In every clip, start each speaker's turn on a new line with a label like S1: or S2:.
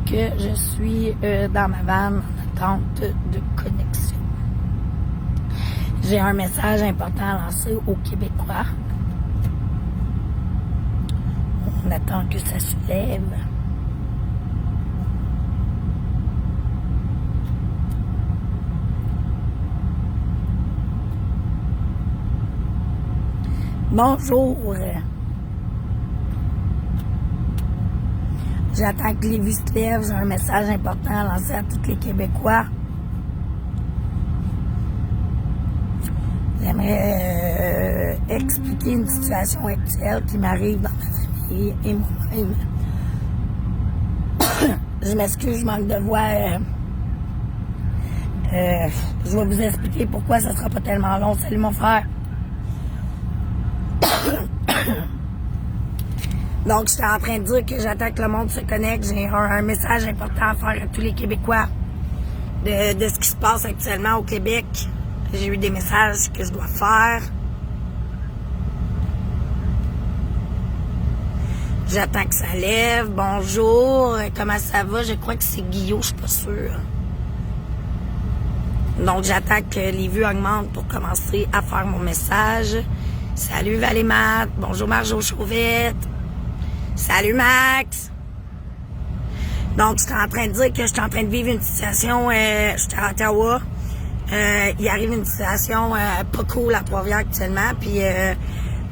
S1: que je suis dans ma vanne en attente de connexion. J'ai un message important à lancer aux Québécois. On attend que ça se lève. Bonjour. J'attends que les vues se lèvent. J'ai un message important à lancer à tous les Québécois. J'aimerais expliquer une situation actuelle qui m'arrive dans ma famille et moi-même. Je m'excuse, je manque de voix. Je vais vous expliquer pourquoi ça sera pas tellement long. Salut mon frère. Donc, j'étais en train de dire que j'attends que le monde se connecte. J'ai un message important à faire à tous les Québécois de ce qui se passe actuellement au Québec. J'ai eu des messages que je dois faire. J'attends que ça lève. Bonjour, comment ça va? Je crois que c'est Guillaume, je suis pas sûre. Donc, j'attends que les vues augmentent pour commencer à faire mon message. Salut Valémat. Bonjour Marjo Chauvette. Salut Max! Donc, j'étais en train de dire que j'étais en train de vivre une situation, j'étais à Ottawa. Il arrive une situation pas cool à Trois-Rivières actuellement, puis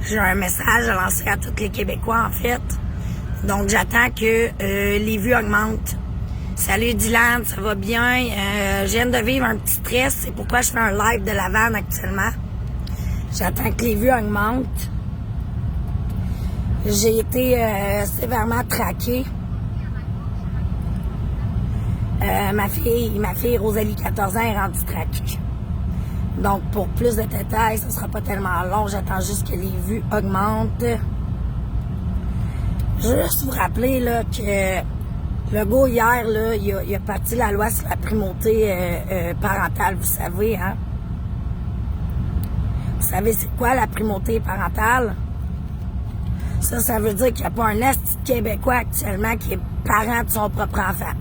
S1: j'ai un message à lancer à tous les Québécois, en fait. Donc, j'attends que les vues augmentent. Salut Dylan, ça va bien? Je viens de vivre un petit stress, c'est pourquoi je fais un live de la vanne actuellement. J'attends que les vues augmentent. J'ai été sévèrement traquée. Ma fille Rosalie, 14 ans, est rendue traquée. Donc, pour plus de détails, ce sera pas tellement long. J'attends juste que les vues augmentent. Je veux juste vous rappeler là, que le gars, hier, là, il a parti la loi sur la primauté parentale, vous savez, hein? Vous savez c'est quoi la primauté parentale? Ça veut dire qu'il n'y a pas un esti de Québécois actuellement qui est parent de son propre enfant.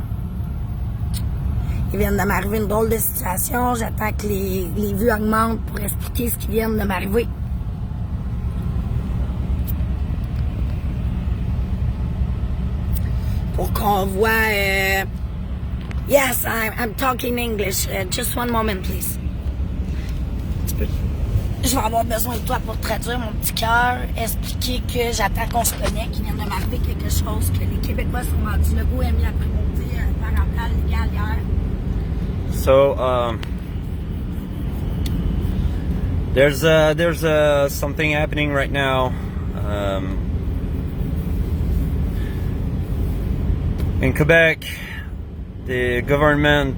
S1: Il vient de m'arriver une drôle de situation. J'attends que les vues augmentent pour expliquer ce qui vient de m'arriver. Pour qu'on voit... Yes, I'm talking English. Just one moment, please. Je vais avoir besoin de toi pour traduire mon petit cœur, expliquer que j'attends qu'on se connecte, qu'il vient de m'arriver quelque chose, que les Québécois sont rendus. Le goût a mis la primauté parentale légale hier.
S2: So, there's something happening right now. In Quebec, the government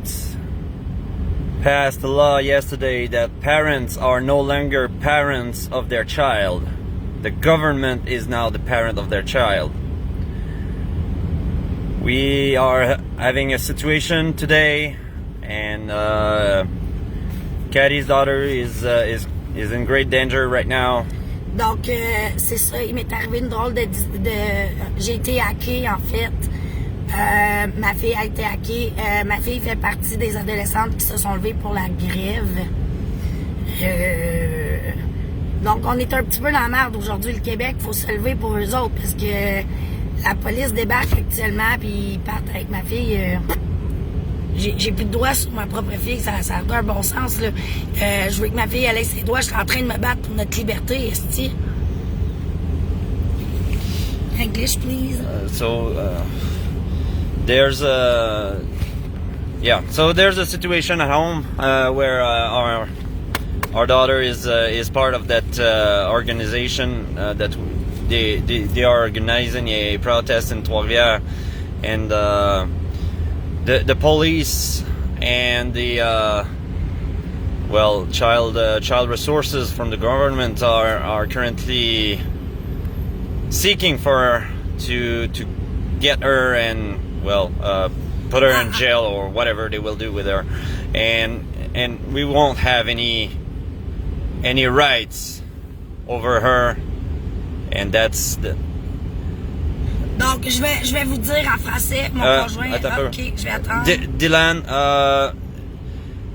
S2: passed a law yesterday that parents are no longer parents of their child. The government is now the parent of their child. We are having a situation today, and Caddy's daughter is in great danger right now.
S1: Donc, c'est ça, il m'est arrivé une drôle de j'ai été hackée, en fait. Ma fille a été hackée. Ma fille fait partie des adolescentes qui se sont levées pour la grève. Donc, on est un petit peu dans la merde aujourd'hui, le Québec. Il faut se lever pour eux autres parce que la police débarque actuellement puis ils partent avec ma fille. J'ai plus de doigts sur ma propre fille. Ça a un bon sens, là. Je veux que ma fille ait ses doigts. Je suis en train de me battre pour notre liberté, esti. English, please.
S2: There's a situation at home where our daughter is part of that organization that they are organizing a protest in Trois-Rivières, and the police and the child resources from the government are currently seeking for her to get her and put her in jail or whatever they will do with her, and we won't have any rights over her, and that's
S1: Donc, je vais vous dire en français, mon conjoint. OK, je vais attendre.
S2: Dylan,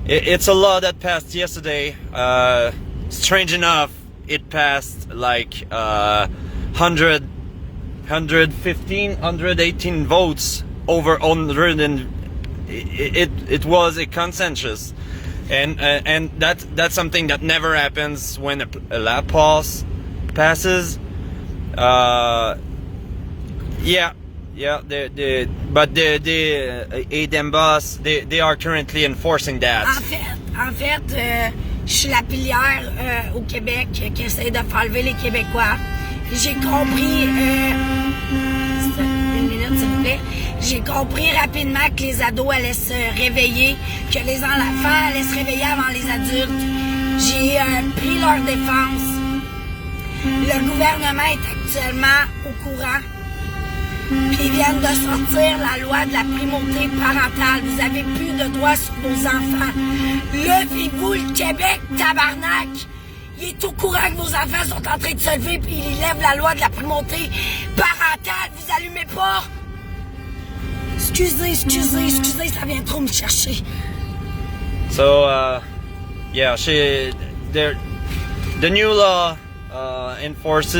S2: it's a law that passed yesterday. Strange enough, it passed like 118 votes over 100, and it was a consensus. And that's something that never happens when a law passes. But the ADEM boss, they are currently enforcing that.
S1: En fait, je suis la pilière au Québec qui essaie de faire lever les Québécois. J'ai compris, une minute s'il vous plaît, j'ai compris rapidement que les ados allaient se réveiller, que les enfants allaient se réveiller avant les adultes. J'ai pris leur défense. Le gouvernement est actuellement au courant. Puis ils viennent de sortir la loi de la primauté parentale. Vous avez plus de droits sur vos enfants. Levez-vous le Québec, tabarnak! Il est au courant que vos enfants sont en train de se lever puis il lève la loi de la primauté parentale. Vous allumez pas? Excusez, ça vient trop me chercher.
S2: So, the new law enforced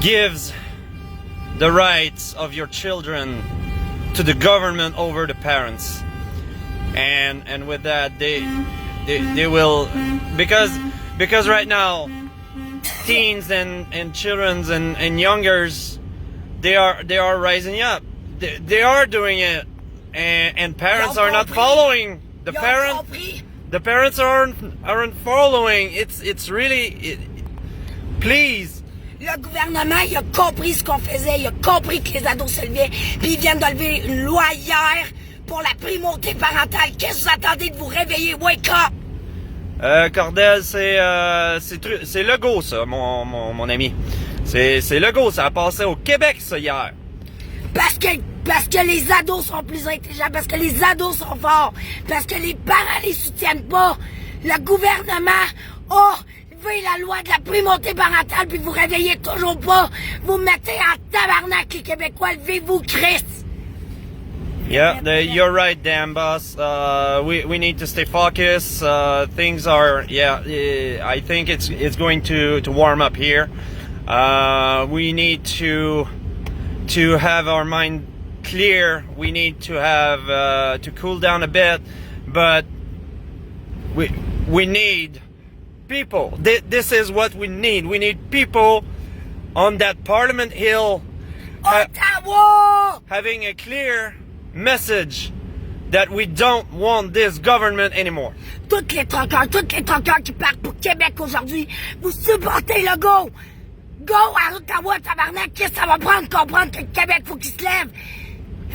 S2: gives the rights of your children to the government over the parents, and with that they will, because right now teens and children and youngers, they are rising up, they are doing it, and parents are not following. The parents aren't following. It's really please.
S1: Le gouvernement, il a compris ce qu'on faisait, il a compris que les ados se levaient, puis ils viennent de lever une loi hier pour la primauté parentale. Qu'est-ce que vous attendez de vous réveiller? Wake up!
S2: Cordel, c'est Legault, ça, mon ami. C'est Legault, ça a passé au Québec, ça, hier.
S1: Parce que les ados sont plus intelligents, parce que les ados sont forts, parce que les parents les soutiennent pas. Le gouvernement a la loi de la primauté parentale, puis vous réveillez toujours pas. Vous mettez en tabarnak les Québécois. Levez-vous, Christ.
S2: Yeah, you're right, damn boss. We need to stay focused. Things are, I think it's going to warm up here. We need to have our mind clear. We need to have to cool down a bit, but we need people. This is what we need. We need people on that Parliament Hill,
S1: Ottawa,
S2: having a clear message that we don't want this government anymore.
S1: Toutes les truckers qui partent pour Québec aujourd'hui, vous supportez le go. Go à Ottawa, tabarnak. Qu'est-ce que ça va prendre comprendre que le Québec faut qu'il se lève?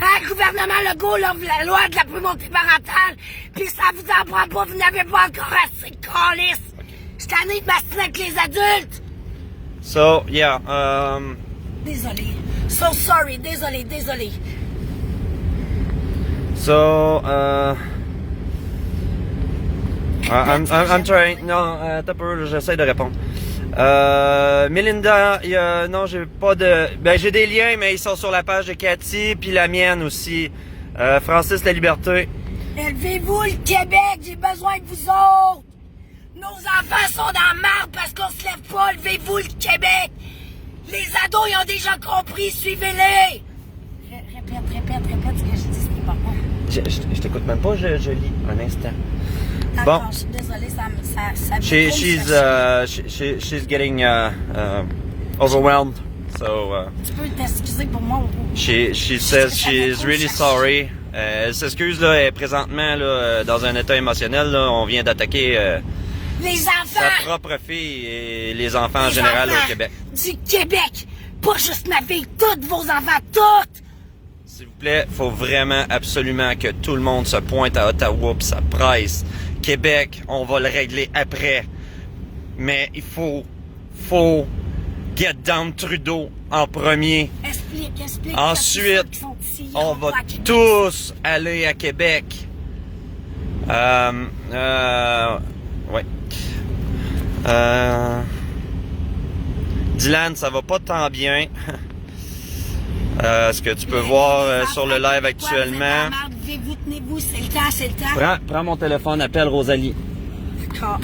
S1: Hein, le gouvernement Legault lève la loi de la primauté parentale, puis ça vous en prend pas, vous n'avez pas encore assez de calice. Je suis tanné de m'astiner avec les adultes.
S2: So,
S1: Désolé. So sorry. Désolé.
S2: So, I'm trying. Non, t'as peu, j'essaie de répondre. Melinda, non, j'ai pas de. Ben, j'ai des liens, mais ils sont sur la page de Cathy, puis la mienne aussi. Francis La Liberté.
S1: Élevez-vous le Québec, j'ai besoin de vous autres. Nos enfants sont dans la marde parce qu'on se lève pas. Levez-vous le Québec. Les ados, ils ont déjà compris. Suivez-les. Répète ce que je dis, c'est pas bon.
S2: Je t'écoute même pas, je lis un instant.
S1: D'accord,
S2: Bon.
S1: je suis désolée, ça
S2: She's getting overwhelmed, so
S1: tu peux t'excuser pour moi.
S2: she says she is really sorry. Elle s'excuse là, elle est présentement là, dans un état émotionnel là, on vient d'attaquer
S1: les enfants,
S2: sa propre fille et les enfants en général au Québec.
S1: Du Québec, pas juste ma fille, tous vos enfants, toutes.
S2: S'il vous plaît, faut vraiment absolument que tout le monde se pointe à Ottawa pis ça presse. Québec, on va le régler après. Mais il faut get down Trudeau en premier.
S1: Explique.
S2: Ensuite, on va tous aller à Québec. Ouais. Dylan, ça va pas tant bien. Ce que tu peux voir sur le live actuellement.
S1: Vous tenez-vous, c'est le temps, c'est le temps.
S2: Prends mon téléphone, appelle Rosalie.
S1: D'accord.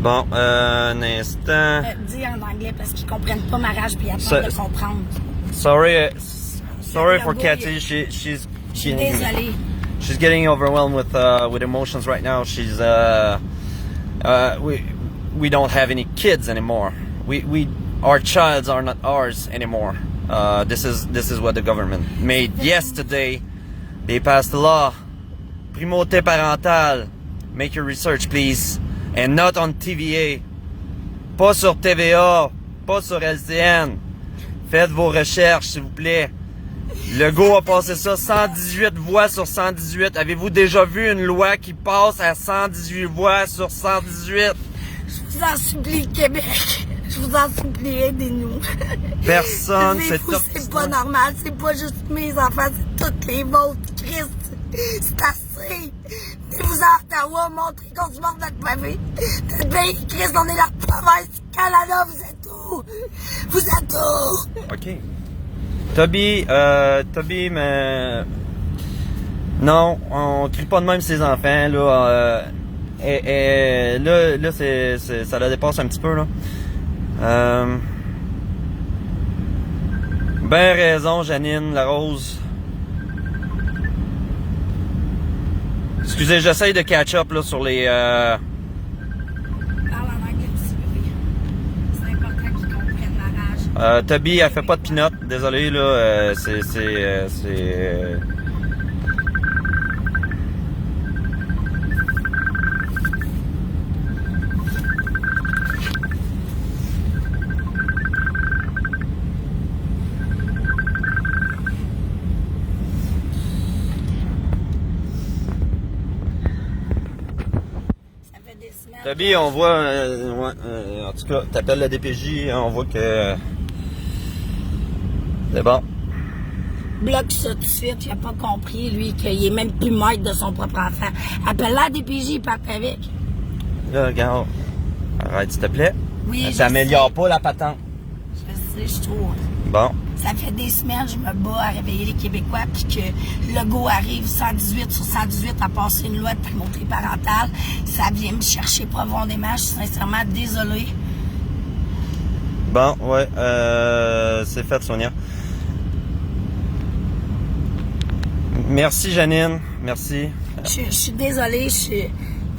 S2: Bon, un instant.
S1: Dis en anglais parce qu'ils comprennent pas ma rage puis ils attendent de comprendre.
S2: Sorry for Cathy. She's
S1: Désolée.
S2: She's getting overwhelmed with emotions right now. She's we don't have any kids anymore. Our childs are not ours anymore. This is what the government made yesterday. They passed a law. Primauté parentale. Make your research, please. And not on TVA. Pas sur TVA. Pas sur LCN. Faites vos recherches, s'il vous plaît. Legault a passé ça 118 voix sur 118. Avez-vous déjà vu une loi qui passe à 118 voix sur 118?
S1: Je vous en supplie, Québec. Je vous en supplie, aidez-nous.
S2: Personne,
S1: c'est pas normal. C'est pas juste mes enfants, c'est toutes les vôtres. Christ, c'est assez. Venez-vous à Ottawa, montrez qu'on se mord notre pavé. Notre pays, Christ, on est la province du Canada. Vous êtes où? Vous êtes où?
S2: OK. Toby, mais... Non, on crie pas de même ses enfants, là. Là, ça la dépasse un petit peu, là. Ben raison, Janine Larose. Excusez, j'essaye de catch up, là, sur les...
S1: Parle en anglais aussi, bébé. C'est important qu'ils comprennent ma rage.
S2: Toby, elle fait pas de peanut. Désolé, là. Toby, on voit, en tout cas, t'appelles la DPJ, on voit que c'est bon.
S1: Bloque ça tout de suite, il a pas compris, lui, qu'il est même plus maître de son propre enfant. Appelle la DPJ, il part avec.
S2: Là, regarde, arrête s'il te plaît.
S1: Oui,
S2: ça améliore pas la patente.
S1: Je sais, je trouve.
S2: Bon.
S1: Ça fait des semaines, je me bats à réveiller les Québécois, puis que Legault arrive 118 sur 118 à passer une loi de primauté parentale. Ça vient me chercher profondément. Je suis sincèrement désolée.
S2: Bon, ouais, c'est fait, Sonia. Merci, Janine. Merci.
S1: Je suis désolée. Je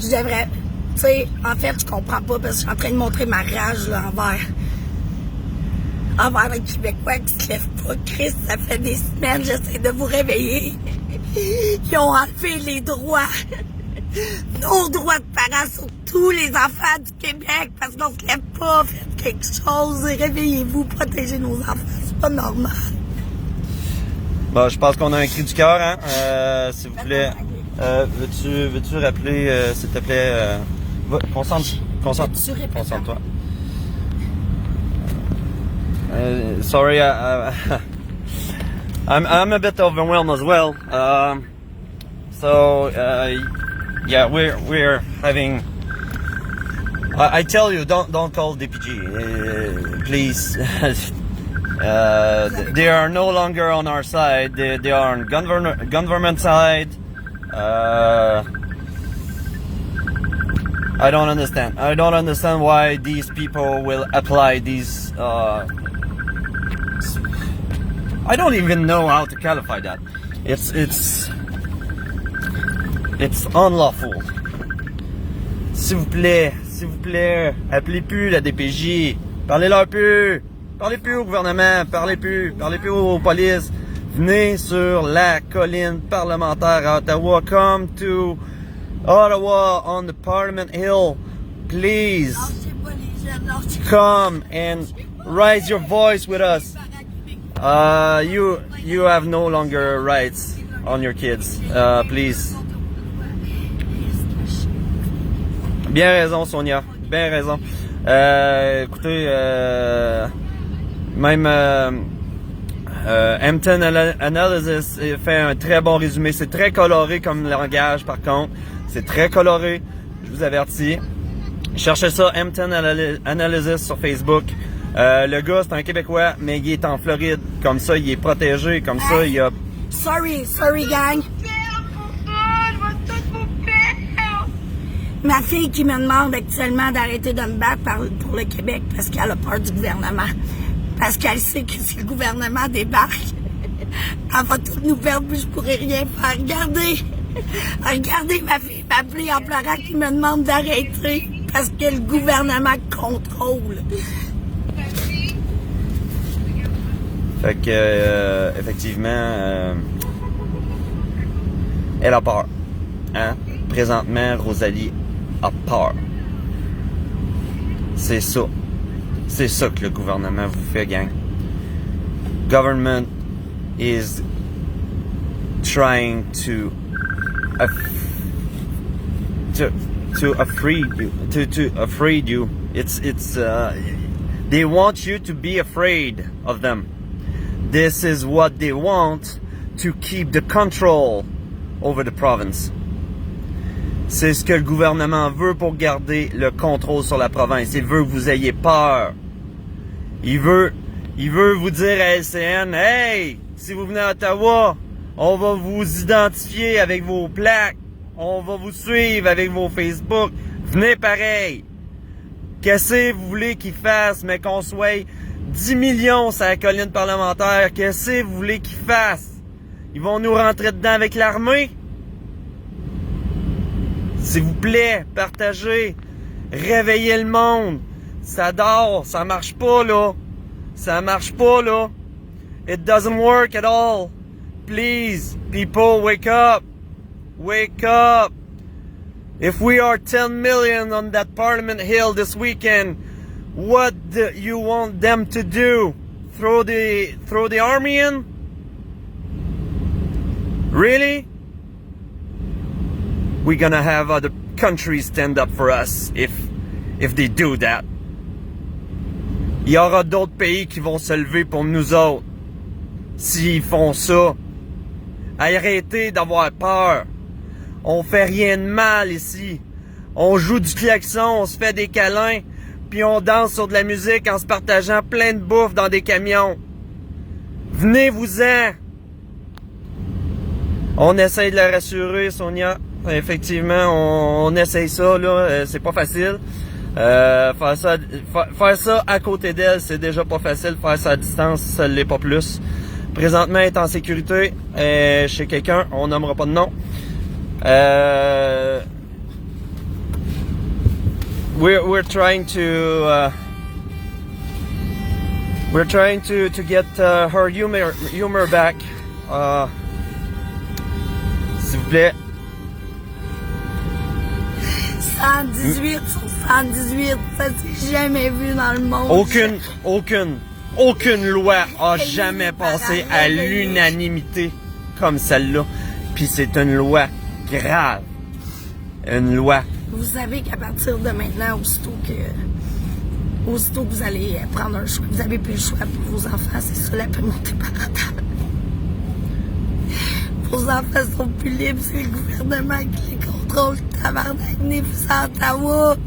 S1: devrais... Tu sais, en fait, je comprends pas parce que je suis en train de montrer ma rage là, envers les Québécois qui se lèvent pas. Christ, ça fait des semaines, j'essaie de vous réveiller. Ils ont enlevé les droits. Nos droits de parents sur tous les enfants du Québec parce qu'on se lève pas. Faites quelque chose. Réveillez-vous, protégez nos enfants. C'est pas normal.
S2: Bon, je pense qu'on a un cri du cœur, hein. S'il vous plaît. Veux-tu rappeler, s'il te plaît, concentre-toi. Sorry, I'm a bit overwhelmed as well. Yeah, we're having. I tell you, don't call DPG, please. They are no longer on our side. They are on government side. I don't understand. I don't understand why these people will apply these. I don't even know how to qualify that. It's unlawful. S'il vous plaît, appelez plus la DPJ. Parlez-leur plus. Parlez plus au gouvernement. Parlez plus aux polices. Venez sur la colline parlementaire à Ottawa. Come to Ottawa on the Parliament Hill. Please. Come and raise your voice with us. You have no longer rights on your kids. Please. Bien raison, Sonia. Bien raison. Écoutez, même Hampton Analysis fait un très bon résumé. C'est très coloré comme langage, par contre. C'est très coloré. Je vous avertis. Cherchez ça, M10 Analysis sur Facebook. Le gars, c'est un Québécois, mais il est en Floride. Comme ça, il est protégé. Comme ça, il y a...
S1: Sorry, gang. Ma fille qui me demande actuellement d'arrêter de me battre pour le Québec parce qu'elle a peur du gouvernement. Parce qu'elle sait que si le gouvernement débarque, elle va tout nous perdre puis je pourrai rien faire. Regardez ma fille m'appeler en pleurant qui me demande d'arrêter parce que le gouvernement contrôle.
S2: Fait que, effectivement, elle a peur. Hein? Présentement, Rosalie a peur. C'est ça. C'est ça que le gouvernement vous fait, gang. Government is trying to afraid you. They want you to be afraid of them. This is what they want to keep the control over the province. C'est ce que le gouvernement veut pour garder le contrôle sur la province. Il veut que vous ayez peur. Il veut vous dire à LCN, hey, si vous venez à Ottawa, on va vous identifier avec vos plaques. On va vous suivre avec vos Facebook. Venez pareil. Qu'est-ce que vous voulez qu'ils fassent, mais qu'on soit 10 millions sur la colline parlementaire? Qu'est-ce que vous voulez qu'ils fassent? Ils vont nous rentrer dedans avec l'armée? S'il vous plaît, partagez. Réveillez le monde. Ça dort. Ça marche pas, là. Ça marche pas, là. It doesn't work at all. Please, people, wake up. Wake up. If we are 10 million on that Parliament Hill this weekend, what do you want them to do? Throw the army in? Really? We're gonna have other countries stand up for us if they do that. Il y aura d'autres pays qui vont se lever pour nous autres s'ils font ça. Arrêtez d'avoir peur. On fait rien de mal ici. On joue du klaxon, on se fait des câlins, puis on danse sur de la musique en se partageant plein de bouffe dans des camions. Venez-vous-en. On essaye de la rassurer, Sonia. Effectivement, on essaye ça, là. C'est pas facile. Faire ça à côté d'elle, c'est déjà pas facile. Faire ça à distance, ça l'est pas plus. Présentement, elle est en sécurité chez quelqu'un. On nommera pas de nom. We're trying to get her humor back. S'il vous plaît.
S1: 118 sur 118, ça s'est jamais vu dans le monde.
S2: Aucune loi a jamais passé à l'unanimité comme celle-là. Puis c'est une loi grave. Une loi.
S1: Vous savez qu'à partir de maintenant, aussitôt que vous allez prendre un choix, vous avez plus le choix pour vos enfants, c'est ça la communauté parentale. Vos enfants sont plus libres, c'est le gouvernement qui les contrôle. Tabarnak, venez-vous à Ottawa.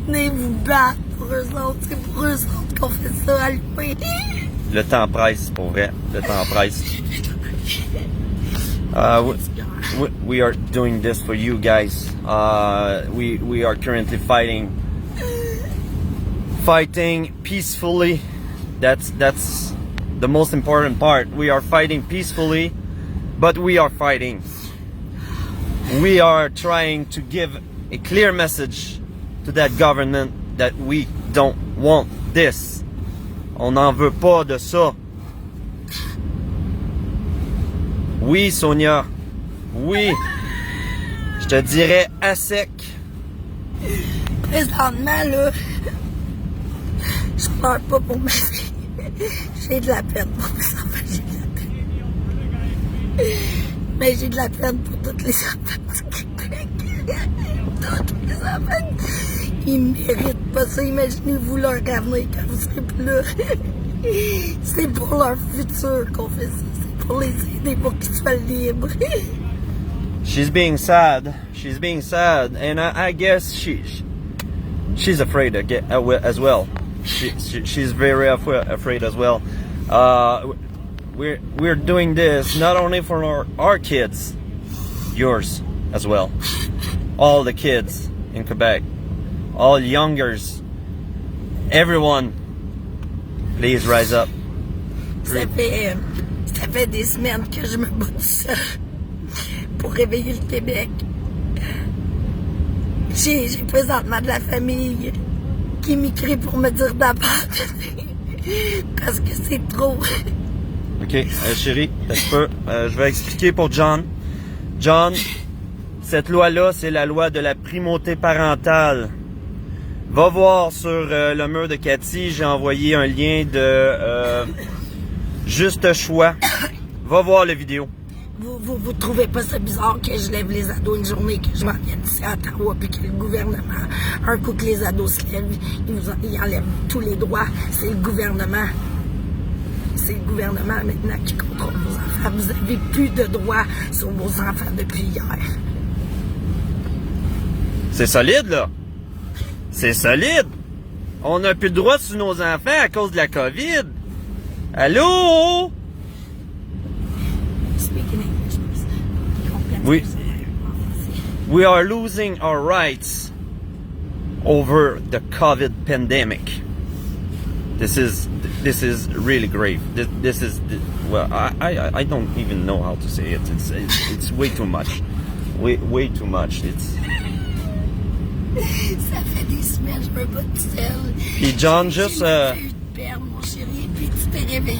S1: Venez vous battre pour eux autres. C'est pour eux autres qu'on fait ça, allumé.
S2: Le temps presse, pour vrai. Le temps presse. We are doing this for you guys. We are currently fighting peacefully. That's the most important part. We are fighting peacefully, but we are fighting. We are trying to give a clear message to that government that we don't want this. On n'en veut pas de ça. Oui, Sonia. Oui. Je te dirais à sec.
S1: Présentement, là, je pleure pas pour ma fille. J'ai de la peine pour mes enfants. J'ai de la peine. Mais j'ai de la peine pour toutes les enfants du Québec. Toutes les enfants. Ils méritent pas ça. Imaginez-vous leur avenir quand vous serez plus là. C'est pour leur futur qu'on fait ça. C'est pour les aider pour qu'ils soient libres.
S2: She's being sad. And I guess she's afraid as well. She's very afraid as well. We're doing this not only for our kids, yours as well. All the kids in Quebec, all youngers, everyone, please rise up.
S1: Ça fait des semaines que je me bats tout seul pour réveiller le Québec. J'ai présentement de la famille qui m'écrit pour me dire d'abandonner parce que c'est trop.
S2: Ok, chérie, je vais expliquer pour John. John, cette loi-là, c'est la loi de la primauté parentale. Va voir sur le mur de Cathy, j'ai envoyé un lien de Juste Choix. Va voir la vidéo.
S1: Vous trouvez pas ça bizarre que je lève les ados une journée, que je m'en vienne ici à Ottawa, puis que le gouvernement, un coup que les ados se lèvent, ils enlèvent tous les droits. C'est le gouvernement. C'est le gouvernement maintenant qui contrôle vos enfants. Vous avez plus de droits sur vos enfants depuis hier.
S2: C'est solide, là. C'est solide. On n'a plus de droits sur nos enfants à cause de la COVID. Allô? We are losing our rights over the COVID pandemic. This is really grave. This is well, I don't even know how to say it. It's way too much. Way too much.
S1: Ça fait des semaines, je me bats tout seul.
S2: Puis John, juste
S1: J'ai eu de perdre, mon chéri, puis tu t'es réveillé.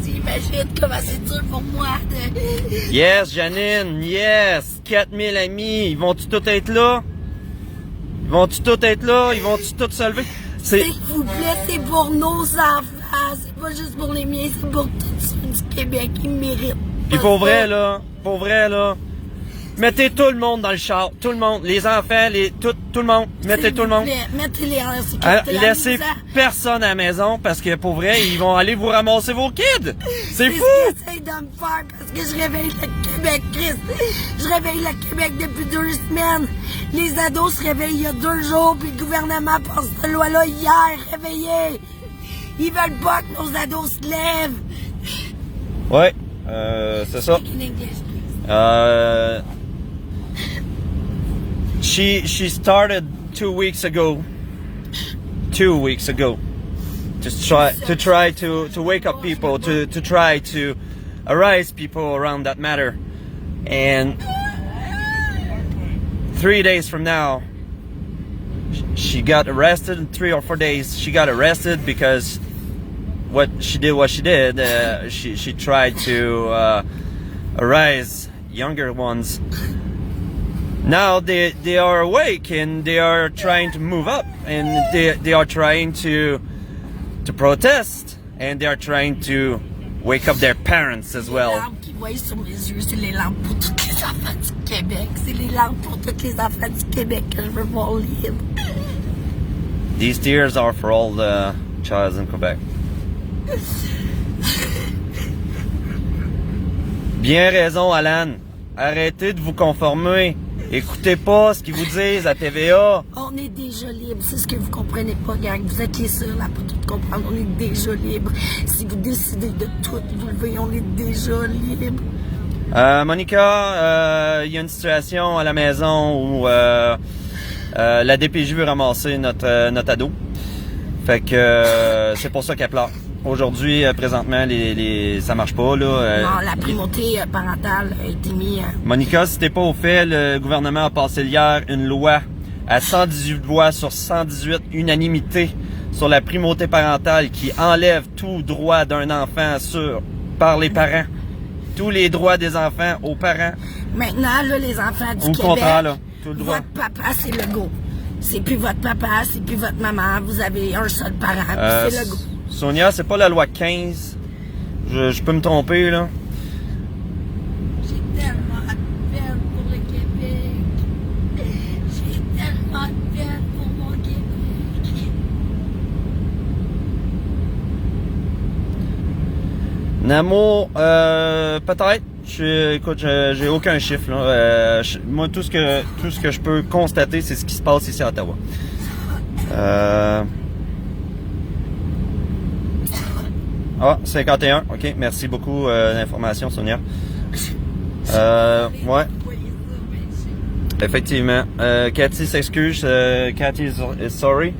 S1: Imagine comment c'est dur pour moi de...
S2: Yes, Janine, yes! 4000 amis, ils vont-tu tous être là? Ils vont-tu tous être là? Ils vont-tu tous se lever?
S1: S'il vous plaît, c'est pour nos enfants. C'est pas juste pour les miens, c'est pour tous ceux du Québec qui méritent.
S2: Puis pour vrai, là, mettez tout le monde dans le char, tout le monde, les enfants, tout le monde, mettez tout le monde.
S1: Mettez-les en sécurité.
S2: Laissez personne à la maison parce que pour vrai, ils vont aller vous ramasser vos kids. C'est fou!
S1: C'est ce qu'ils essayent de me faire parce que je réveille le Québec, Christ. Je réveille le Québec depuis 2 semaines. Les ados se réveillent il y a 2 jours puis le gouvernement passe cette loi-là hier, réveillés. Ils veulent pas que nos ados se lèvent.
S2: Ouais, c'est ça. She started 2 weeks ago. 2 weeks ago, to try to wake up people, to try to arise people around that matter, and 3 days from now, she got arrested. In 3 or 4 days, she got arrested because what she did. She tried to arise younger ones. Now they are awake and they are trying to move up and they are trying to protest and they are trying to wake up their parents as well.
S1: Les larmes qu'ils voient sur mes yeux, c'est les larmes pour tous les enfants du Québec. C'est les larmes pour tous les enfants du Québec que je veux voir libre.
S2: These tears are for all the childs in Quebec. Bien raison, Alan. Arrêtez de vous conformer. Écoutez pas ce qu'ils vous disent à TVA.
S1: On est déjà libre, c'est ce que vous comprenez pas, gang. Vous êtes les seuls à pas tout comprendre. On est déjà libre. Si vous décidez de tout vous lever, on est déjà libre.
S2: Monica, il y a une situation à la maison où la DPJ veut ramasser notre ado. Fait que c'est pour ça qu'elle pleure. Aujourd'hui, présentement, ça marche pas, là.
S1: Non, la primauté parentale a été mise...
S2: Monica, si t'es pas au fait, le gouvernement a passé hier une loi à 118 voix sur 118 unanimité sur la primauté parentale qui enlève tout droit d'un enfant par les parents. Tous les droits des enfants aux parents.
S1: Maintenant, là, les enfants du Québec,
S2: contraire, là, tout le droit.
S1: Votre papa, c'est le go. C'est plus votre papa, c'est plus votre maman. Vous avez un seul parent, puis c'est le go.
S2: Sonia, c'est pas la loi 15. Je peux me tromper, là.
S1: J'ai tellement de peine pour le Québec. J'ai tellement de peine pour mon Québec.
S2: Namo, peut-être. Écoute, j'ai aucun chiffre, là. Moi, tout ce que je peux constater, c'est ce qui se passe ici à Ottawa. Ah, 51. OK, merci beaucoup d'informations, Sonia. Ouais. Effectivement. Cathy s'excuse. Cathy is sorry.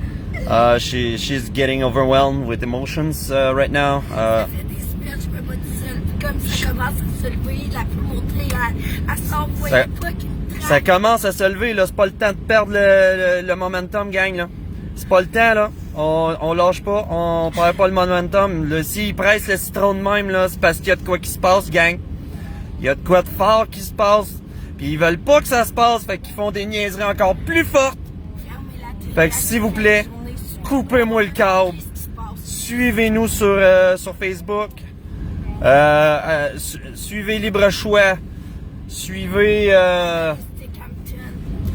S2: She's getting overwhelmed with emotions right now.
S1: Ça fait des semaines, je peux pas tout seul. Comme ça commence à se lever, la peut monter à son point
S2: Ça-
S1: pas qu'il me traque.
S2: Ça commence à se lever, là. C'est pas le temps de perdre le momentum, gang, là. C'est pas le temps, là. On lâche pas, on perd pas le momentum. S'ils pressent le citron de même, là, c'est parce qu'il y a de quoi qui se passe, gang. Il y a de quoi de fort qui se passe. Puis ils veulent pas que ça se passe, fait qu'ils font des niaiseries encore plus fortes.
S1: Fermez la télé,
S2: Fait que s'il vous plaît, coupez-moi le câble. Suivez-nous sur Facebook. Suivez Libre Choix. Suivez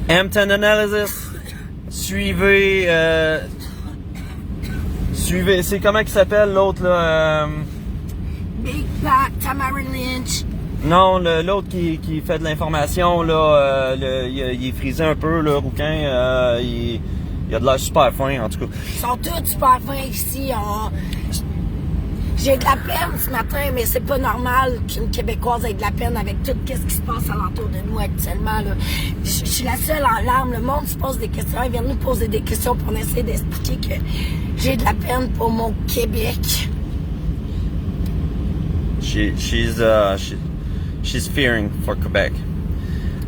S2: Hampton Analysis. Suivez c'est comment qu'il s'appelle l'autre là
S1: Big Back, Tamara Lynch.
S2: Non, l'autre qui fait de l'information là, il est frisé un peu le rouquin, il a de l'air super fin en tout cas.
S1: Ils sont tous super fins ici. J'ai de la peine ce matin, mais c'est pas normal qu'une Québécoise ait de la peine avec tout ce qui se passe alentour de nous actuellement. Là. Je suis la seule en larmes. Le monde se pose des questions. Ils viennent nous poser des questions pour essayer d'expliquer que j'ai de la peine pour mon Québec.
S2: She's fearing for Quebec.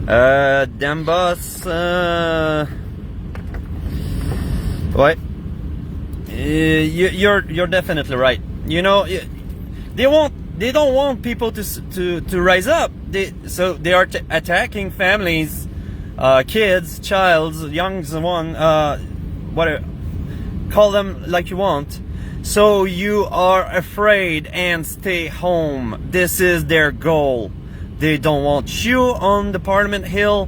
S2: Dambos, ouais. You're definitely right. You know, they don't want people to rise up. So they are attacking families, kids, childs, young one, whatever. Call them like you want. So you are afraid and stay home. This is their goal. They don't want you on the Parliament Hill.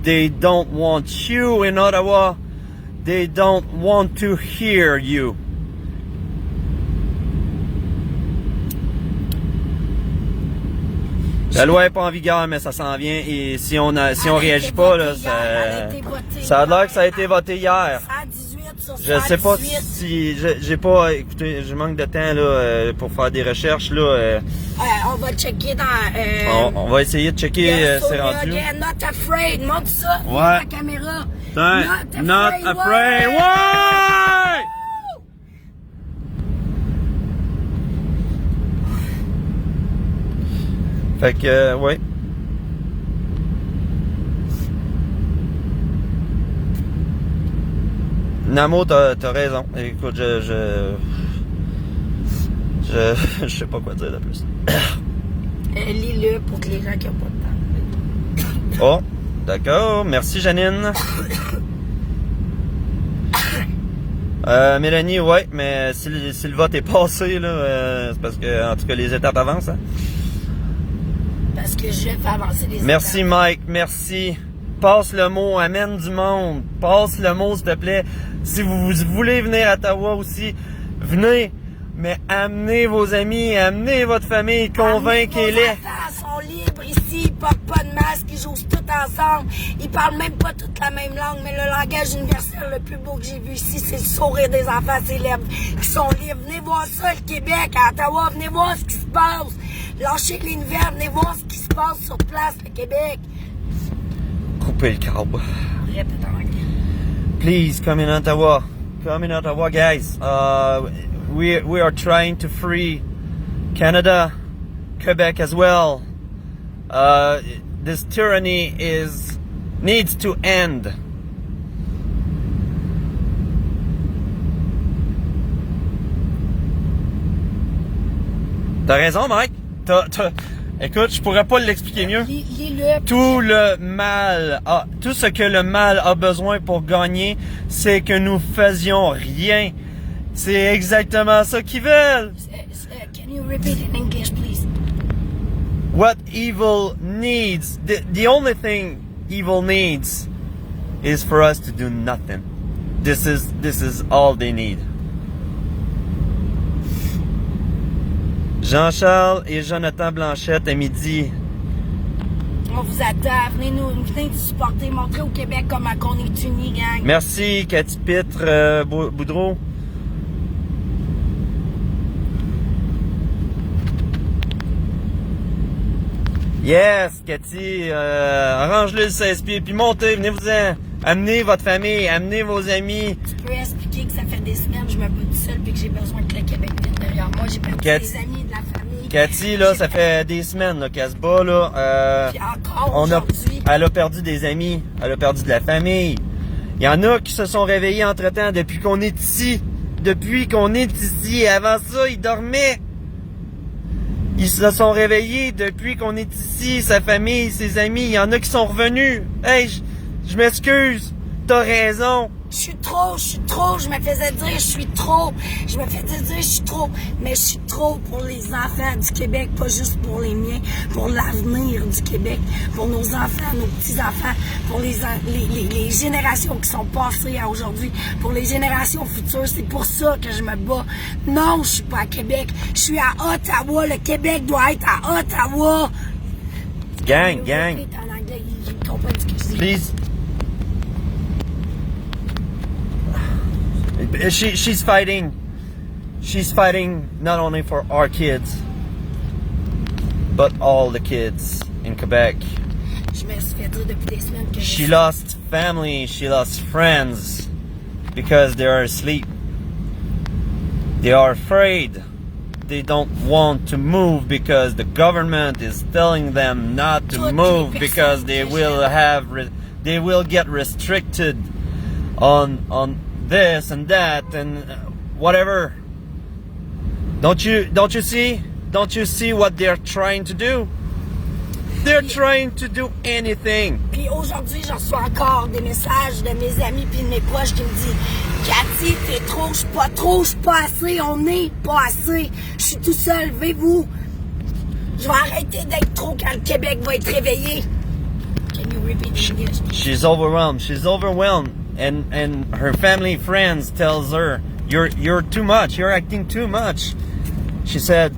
S2: They don't want you in Ottawa. They don't want to hear you. La loi est pas en vigueur, mais ça s'en vient et si on réagit pas là, ça a l'air que ça a été voté hier. Je sais pas si j'ai pas écoutez, je manque de temps là pour faire des recherches là.
S1: On va checker dans.
S2: On va essayer de checker c'est rendu.
S1: Not afraid, montre ça.
S2: Ouais.
S1: La caméra.
S2: Not afraid. Ouais! Fait que ouais. Namo, t'as raison. Écoute, je sais pas quoi dire de plus.
S1: Lis-le pour que les gens qui n'ont pas de temps.
S2: Oh, d'accord. Merci, Janine. Mélanie, ouais, mais si le vote est passé, là, c'est parce que, en tout cas, les étapes avancent, hein?
S1: Parce que je fais avancer les
S2: Merci,
S1: étapes.
S2: Mike, merci. Passe le mot, amène du monde. Passe le mot, s'il te plaît. Si vous voulez venir à Ottawa aussi, venez. Mais amenez vos amis, amenez votre famille, convainquez-les.
S1: Les enfants sont libres ici, ils portent pas de masque, ils jouent tout ensemble. Ils parlent même pas toute la même langue, mais le langage universel le plus beau que j'ai vu ici, c'est le sourire des enfants, c'est lèvres qui sont libres. Venez voir ça, le Québec, à Ottawa, venez voir ce qui se passe. Lâchez les nouvelles, venez voir ce qui se passe sur place, le Québec.
S2: Coupez le câble.
S1: Répète en anglais.
S2: Please come in Ottawa. Come in Ottawa, guys. We are trying to free Canada, Quebec as well. This tyranny needs to end. T'as raison, Mike. Écoute, je pourrais pas l'expliquer mieux.
S1: Lis-le.
S2: Tout ce que le mal a besoin pour gagner, c'est que nous faisions rien. C'est exactement ça qu'ils veulent.
S1: Can you repeat in English, please?
S2: What evil needs, the only thing evil needs is for us to do nothing. This is all they need. Jean-Charles et Jonathan Blanchette à midi.
S1: On vous attend. Venez nous supporter. Montrer au Québec comment on est unis, gang.
S2: Merci, Cathy Pitre Boudreau. Yes, Cathy, arrange-le le 16 pieds, puis montez, venez-vous-en. Amenez votre famille, amenez vos amis.
S1: Tu peux expliquer que ça fait des semaines que je me bats tout seul puis que j'ai besoin que le Québec vienne derrière moi. J'ai perdu des amis, de la famille.
S2: Cathy, là, ça fait des semaines là, qu'elle se bat, là.
S1: Puis encore aujourd'hui.
S2: Elle a perdu des amis, elle a perdu de la famille. Il y en a qui se sont réveillés entre-temps depuis qu'on est ici. Depuis qu'on est ici. Avant ça, ils dormaient. Ils se sont réveillés depuis qu'on est ici, sa famille, ses amis. Il y en a qui sont revenus. Hey, je m'excuse. T'as raison.
S1: Je suis trop. Je me faisais dire, je suis trop. Je me faisais dire, je suis trop. Mais je suis trop pour les enfants du Québec, pas juste pour les miens, pour l'avenir du Québec, pour nos enfants, nos petits-enfants, pour les générations qui sont passées à aujourd'hui, pour les générations futures. C'est pour ça que je me bats. Non, je suis pas à Québec. Je suis à Ottawa. Le Québec doit être à Ottawa.
S2: Gang.
S1: En anglais, ils comprennent ce que je dis.
S2: Please. She's fighting. She's fighting not only for our kids, but all the kids in Quebec.
S1: Je me suis fait dire depuis des semaines que
S2: She lost family, she lost friends because they are asleep. They are afraid. They don't want to move because the government is telling them not to move because they will get restricted on this and that and whatever. Don't you see what they're trying to do? They're trying to do anything.
S1: Puis aujourd'hui, je reçois encore des messages de mes amis puis de mes proches qui me disent Cathy, t'es trop, je suis pas assez, on n'est pas assez. Je suis tout seul, levez-vous. Je vais arrêter d'être trop quand le Québec va être réveillé. Can you repeat English?
S2: She's overwhelmed. And her family friends tells her, you're too much, you're acting too much. She said,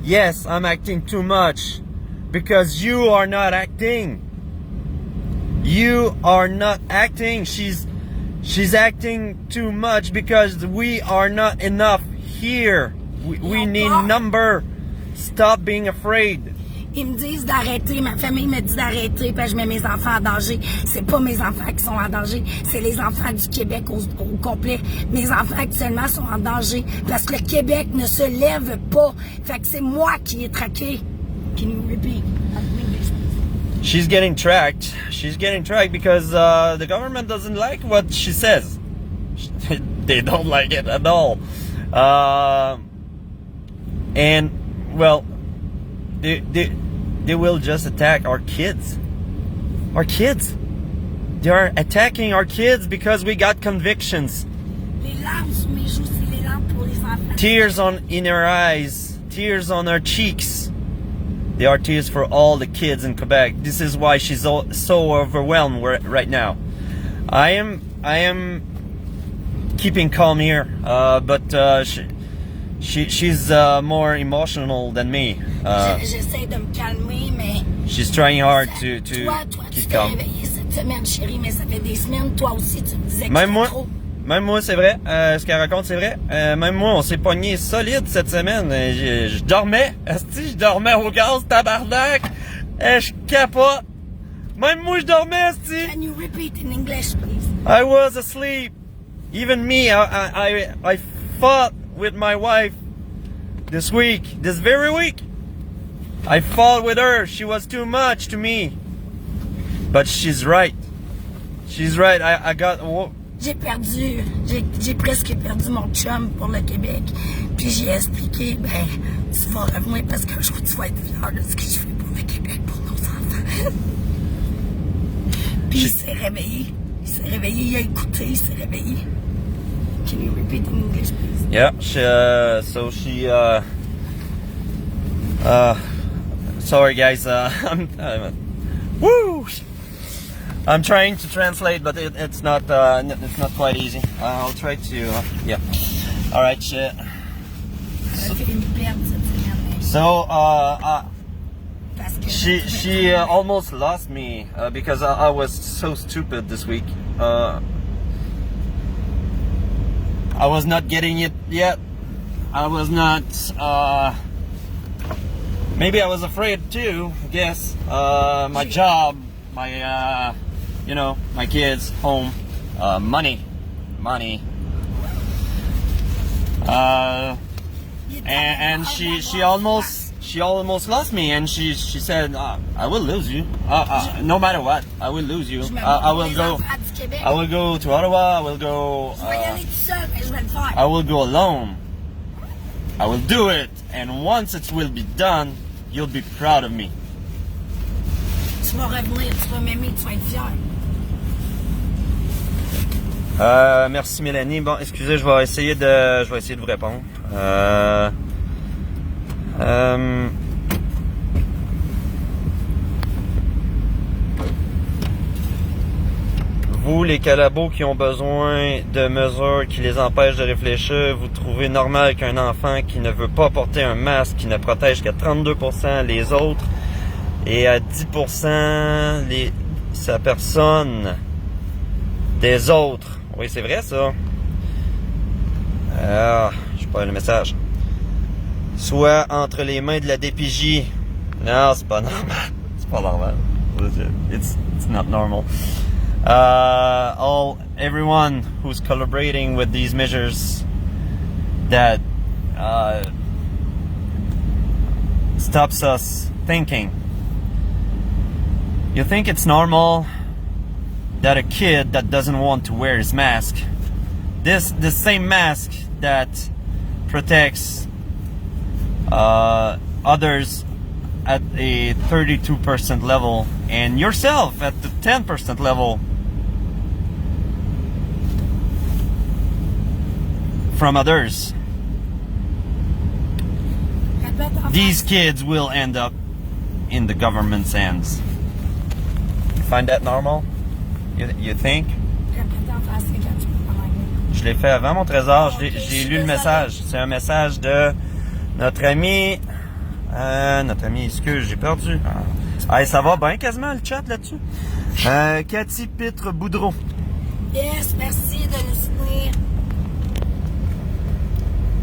S2: yes, I'm acting too much because you are not acting. You are not acting. She's acting too much because we are not enough here. We need number. Stop being afraid.
S1: Ils me disent d'arrêter, ma famille me dit d'arrêter, puis je mets mes enfants en danger. C'est pas mes enfants qui sont en danger, c'est les enfants du Québec au complet. Mes enfants actuellement sont en danger parce que le Québec ne se lève pas. Fait que c'est moi qui ai traqué. Can you repeat?
S2: She's getting tracked. She's getting tracked because the government doesn't like what she says. They don't like it at all. And well, they will just attack our kids. Our kids. They are attacking our kids because we got convictions.
S1: Les larmes sur mes joues, c'est les larmes pour les enfants.
S2: Tears in her eyes, tears on her cheeks. They are tears for all the kids in Quebec. This is why she's so overwhelmed right now. I am keeping calm here, but she's more emotional than me.
S1: J'essaie de me calmer, mais
S2: She's trying hard to
S1: toi, tu
S2: keep
S1: t'es
S2: calm.
S1: réveillé cette semaine, chérie, mais ça fait des semaines, toi aussi, tu me disais que
S2: Même
S1: c'était
S2: moi,
S1: trop.
S2: même moi, c'est vrai. Ce qu'elle raconte, c'est vrai. Même moi, on s'est pogné solide cette semaine. Je dormais. Esti, je dormais au gaz, tabarnak. Je capote. Même moi, je dormais, esti.
S1: Can you repeat in English, please?
S2: I was asleep. Even me, I fought with my wife this very week. I fought with her. She was too much to me. But she's right. She's right. I got...
S1: J'ai presque perdu mon chum pour le Québec. Puis j'ai expliqué, ben, tu vas revenir parce qu'un jour tu vas être fier de ce que je fais pour le Québec, pour nos enfants. Puis il s'est réveillé, il a écouté, il s'est réveillé. Can you repeat in English, please?
S2: Yeah, sorry guys, I'm trying to translate, but it's not quite easy. I'll try to, yeah. All right, shit.
S1: Ça fait une perte cette semaine.
S2: So,
S1: Parce que
S2: She almost lost me because I was so stupid this week. I was not getting it yet. I was not. Maybe I was afraid too. I guess my job, my my kids, home, money. And she almost lost me, and she said, "I will lose you. No matter what, I will lose you. I will go to Ottawa. I will go. I will go alone. I will do it, and once it will be done, you'll be proud of me."
S1: Tu vas revenir, tu vas m'aimer, tu vas être fier.
S2: Merci Mélanie. Bon, excusez, je vais essayer de vous répondre. Vous, les calabos qui ont besoin de mesures qui les empêchent de réfléchir, vous trouvez normal qu'un enfant qui ne veut pas porter un masque, qui ne protège qu'à 32% les autres et à 10% sa personne des autres. Oui, c'est vrai ça. Je sais pas le message. Soit entre les mains de la DPJ. Non, c'est pas normal. C'est pas normal. It's not normal. Everyone who's collaborating with these measures that stops us thinking. You think it's normal that a kid that doesn't want to wear his mask, the same mask that protects others at a 32% level and yourself at the 10% level from others, these kids will end up in the government's hands. You find that normal? You think? Je l'ai fait avant mon trésor, j'ai lu le message. C'est un message de notre ami, excuse, j'ai perdu. Hey, ça va bien quasiment le chat là-dessus. Cathy Pitre Boudreau.
S1: Yes, merci de nous soutenir.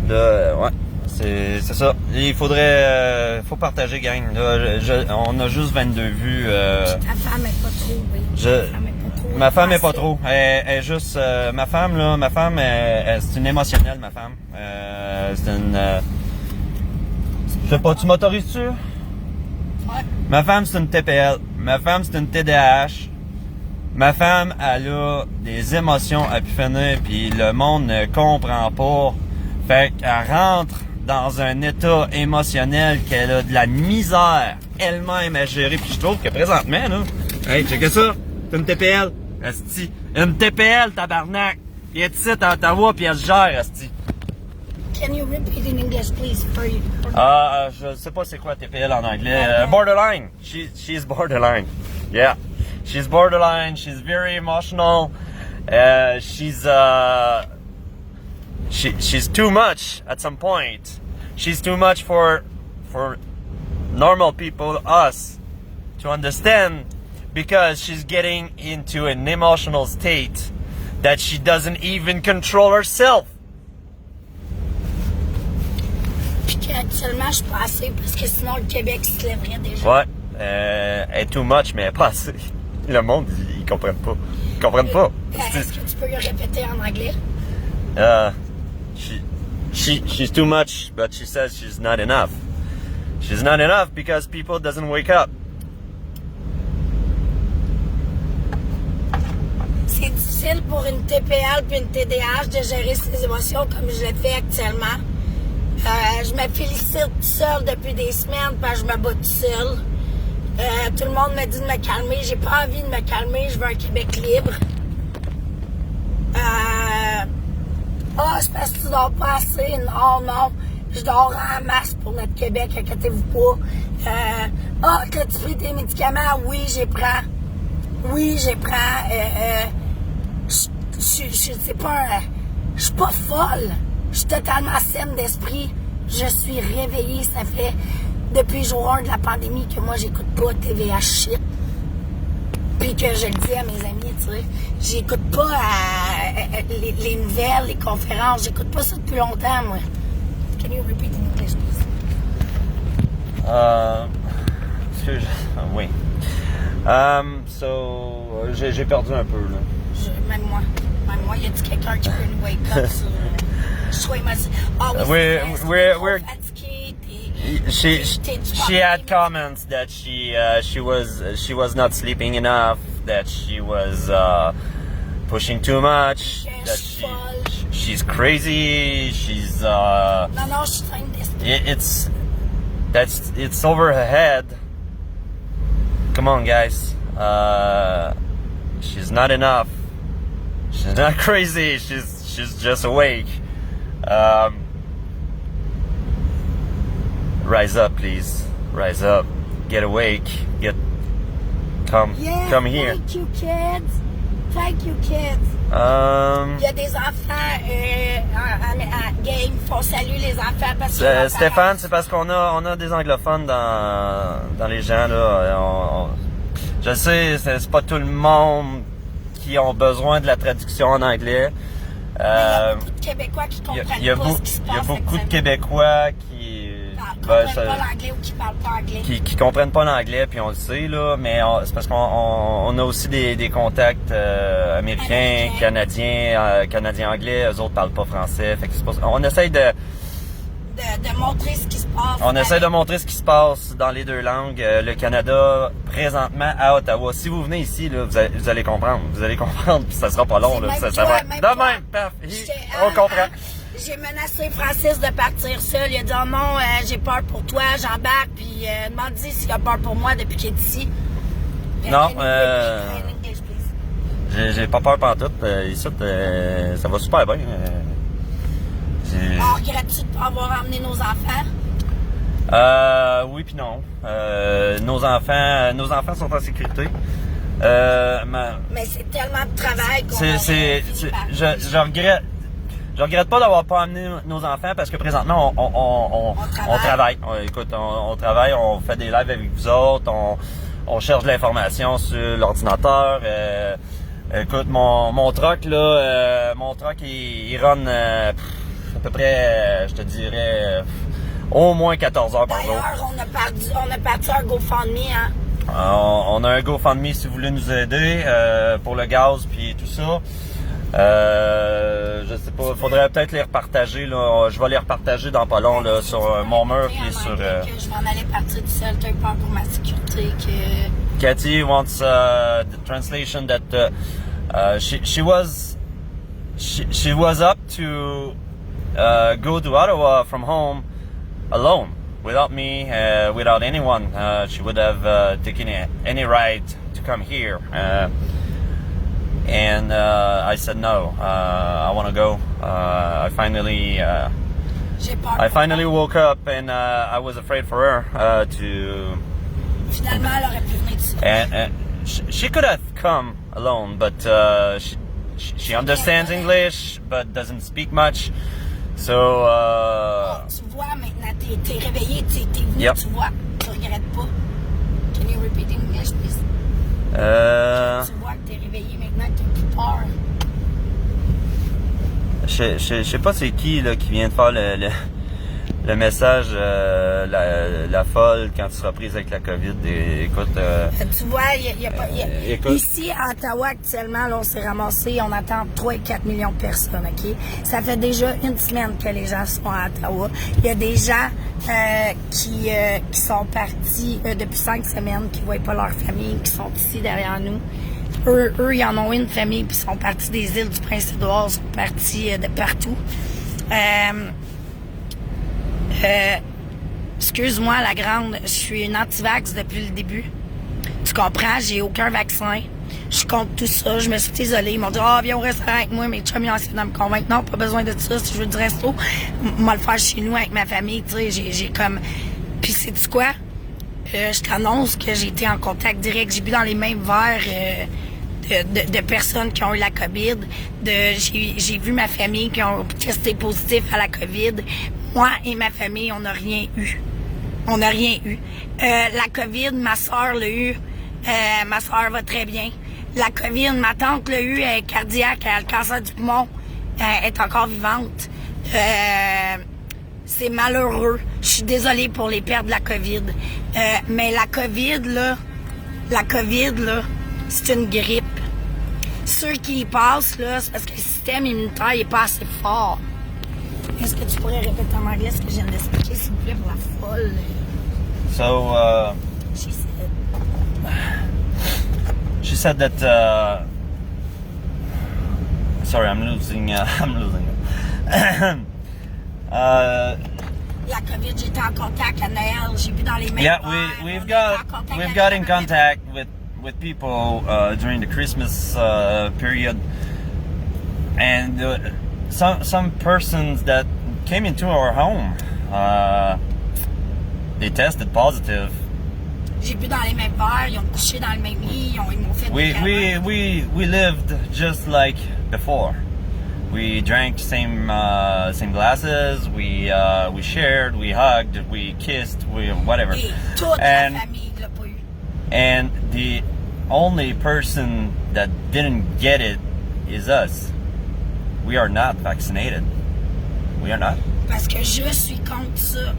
S2: Ouais, c'est ça. Il faut partager, gang. On a juste 22 vues.
S1: Ta femme est pas trop, oui.
S2: Ma femme est pas trop. Elle est juste. Ma femme, c'est une émotionnelle, ma femme. C'est une. Je sais pas, tu m'autorises-tu?
S1: Ouais.
S2: Ma femme, c'est une TPL. Ma femme, c'est une TDAH. Ma femme, elle a des émotions à pu finir, puis le monde ne comprend pas. Fait qu'elle rentre dans un état émotionnel qu'elle a de la misère elle-même à gérer. Puis je trouve que présentement, là, hey, check ça, c'est une TPL, asti. Une TPL, tabarnak. Puis elle est ici à Ottawa, puis elle se gère, asti.
S1: Can you repeat in English, please, for you?
S2: Je sais pas c'est quoi TPL en anglais. Borderline. She's borderline. Yeah. She's borderline. She's very emotional. She's too much at some point. She's too much for normal people, us, to understand, because she's getting into an emotional state that she doesn't even control herself.
S1: Puis qu'actuellement, je suis pas assez, parce que sinon, le Québec se lèverait déjà.
S2: Ouais. Elle est too much, mais elle est pas assez. Le monde, ils comprennent pas. Ils comprennent pas.
S1: Est-ce que tu peux le répéter en anglais?
S2: She's too much, but she says she's not enough. She's not enough because people doesn't wake up.
S1: C'est difficile pour une TPL puis une TDAH de gérer ses émotions comme je le fais actuellement. Je me félicite tout seul depuis des semaines parce que je me bats tout seul. Tout le monde me dit de me calmer. J'ai pas envie de me calmer. Je veux un Québec libre. C'est parce que tu dors pas assez. Non. Je dors en masse pour notre Québec. Inquiétez-vous pas. T'as-tu pris tes médicaments? Oui, j'y prends. Je suis pas folle. Je suis totalement saine d'esprit. Je suis réveillée, ça fait depuis jour 1 de la pandémie que moi j'écoute pas TVA shit. Puis que je le dis à mes amis, tu sais, j'écoute pas les nouvelles, les conférences, j'écoute pas ça depuis longtemps, moi. Can you repeat in English, please?
S2: Excuse, oui. So, j'ai perdu un peu, là.
S1: Même moi, y a-t-il quelqu'un qui peut nous wake up sur...
S2: We're she had comments that she was not sleeping enough, that she was pushing too much, that she's crazy, she's
S1: Non, je suis en train de
S2: it's over her head. Come on, guys. She's not enough. She's not crazy. She's just awake. Rise up, please. Rise up. Get awake. Come here.
S1: Thank you, kids. Thank you, kids. Il y a des enfants game. Faut saluer les enfants parce que
S2: Stéphane, c'est parce qu'on a des anglophones dans les gens là. Je sais, c'est pas tout le monde qui ont besoin de la traduction en anglais.
S1: Il y a beaucoup de Québécois qui comprennent pas ce qui se passe.
S2: Il y a beaucoup de Québécois qui
S1: comprennent pas l'anglais ou qui parlent pas anglais.
S2: Qui comprennent pas l'anglais, puis on le sait, là, mais c'est parce qu'on a aussi des contacts américains, canadiens anglais, eux autres parlent pas français. Fait que on essaye de
S1: montrer ce qui se passe.
S2: On essaie de montrer ce qui se passe dans les deux langues. Le Canada, présentement, à Ottawa. Si vous venez ici, là, vous allez comprendre. Vous allez comprendre, puis ça sera pas long. Là, ça va. De même, paf, on comprend.
S1: J'ai menacé Francis de partir seul. Il a dit oh non, j'ai peur pour toi, j'embarque. Puis demande-lui s'il a peur pour moi depuis qu'il est ici.
S2: Non, j'ai pas peur pantoute. Ici, ça va super bien.
S1: Regrettes-tu de pas avoir emmené nos enfants?
S2: Oui puis non. Nos enfants sont en sécurité.
S1: Mais c'est tellement de travail qu'on
S2: je regrette pas d'avoir pas amené nos enfants parce que présentement on travaille. On travaille, on fait des lives avec vous autres, on cherche de l'information sur l'ordinateur. Écoute, mon truck là, il run à peu près, je te dirais, au moins 14 heures par jour.
S1: D'ailleurs, on a parti un GoFundMe, hein?
S2: On a un GoFundMe si vous voulez nous aider pour le gaz puis tout ça. Je sais pas, faudrait peut-être les repartager là. Je vais les repartager dans pas long là sur mon mur puis sur.
S1: Je vais en aller partir tout seul. T'as peur pour ma sécurité que.
S2: Cathy wants the translation that she was up to go to Ottawa from home alone without me, without anyone. She would have taken any ride to come here. And I said no. I want to go. I finally woke up and I was afraid for her to.
S1: Finalement, elle aurait pu venir tout seul.
S2: And she could have come alone, but she understands English but doesn't speak much. So.
S1: Tu vois maintenant, t'es réveillé, t'es venu,
S2: yep.
S1: Tu vois, tu regrettes pas. Can you repeat in English, please? Tu vois que t'es réveillé maintenant, que t'as plus peur.
S2: Je sais pas c'est qui là qui vient de faire le message la folle quand tu seras prise avec la COVID. Écoute.
S1: Tu vois, ici à Ottawa actuellement, là, on s'est ramassé, on attend 3 et 4 millions de personnes, ok? Ça fait déjà une semaine que les gens sont à Ottawa. Il y a des gens qui sont partis depuis 5 semaines, qui ne voient pas leur famille, qui sont ici derrière nous. Eux, ils en ont une famille, puis ils sont partis des îles du Prince-Édouard, ils sont partis de partout. Excuse-moi, la grande, je suis une anti-vax depuis le début. Tu comprends? J'ai aucun vaccin. Je suis contre tout ça. Je me suis isolée. Ils m'ont dit, viens au restaurant avec moi. Mes chums, ils ont essayé de me convaincre. Non, pas besoin de ça. Si je veux du resto, moi le faire chez nous avec ma famille. Tu sais, j'ai comme. Puis, sais-tu quoi? Je t'annonce que j'ai été en contact direct. J'ai bu dans les mêmes verres de personnes qui ont eu la COVID. J'ai vu ma famille qui ont testé positif à la COVID. Moi et ma famille, on n'a rien eu. On n'a rien eu. La COVID, ma soeur l'a eu. Ma soeur va très bien. La COVID, ma tante l'a eu, elle est cardiaque, elle a le cancer du poumon, elle est encore vivante. C'est malheureux. Je suis désolée pour les pertes de la COVID. Mais la COVID, là, c'est une grippe. Ceux qui y passent, là, c'est parce que le système immunitaire n'est pas assez fort. Est-ce que tu pourrais répéter en anglais ce que je viens d'expliquer, s'il vous plaît, pour la folle?
S2: So, she said that, sorry, I'm losing it.
S1: La COVID, j'étais en contact à Noël, j'ai vu dans les mêmes
S2: Yeah,
S1: verres,
S2: we've
S1: on était en
S2: got
S1: contact
S2: we've
S1: avec
S2: got
S1: la
S2: in
S1: COVID.
S2: contact with people during the Christmas period, and some persons that came into our home, they tested positive.
S1: J'ai bu dans les mêmes verres, ils ont couché dans le même lit, ils m'ont fait des câlins.
S2: We lived just like before. We drank same glasses. We shared. We hugged. We kissed. We whatever.
S1: Et toute la famille l'a pas eu.
S2: And the only person that didn't get it is us. We are not vaccinated. We are not.
S1: Parce que je suis contre ça.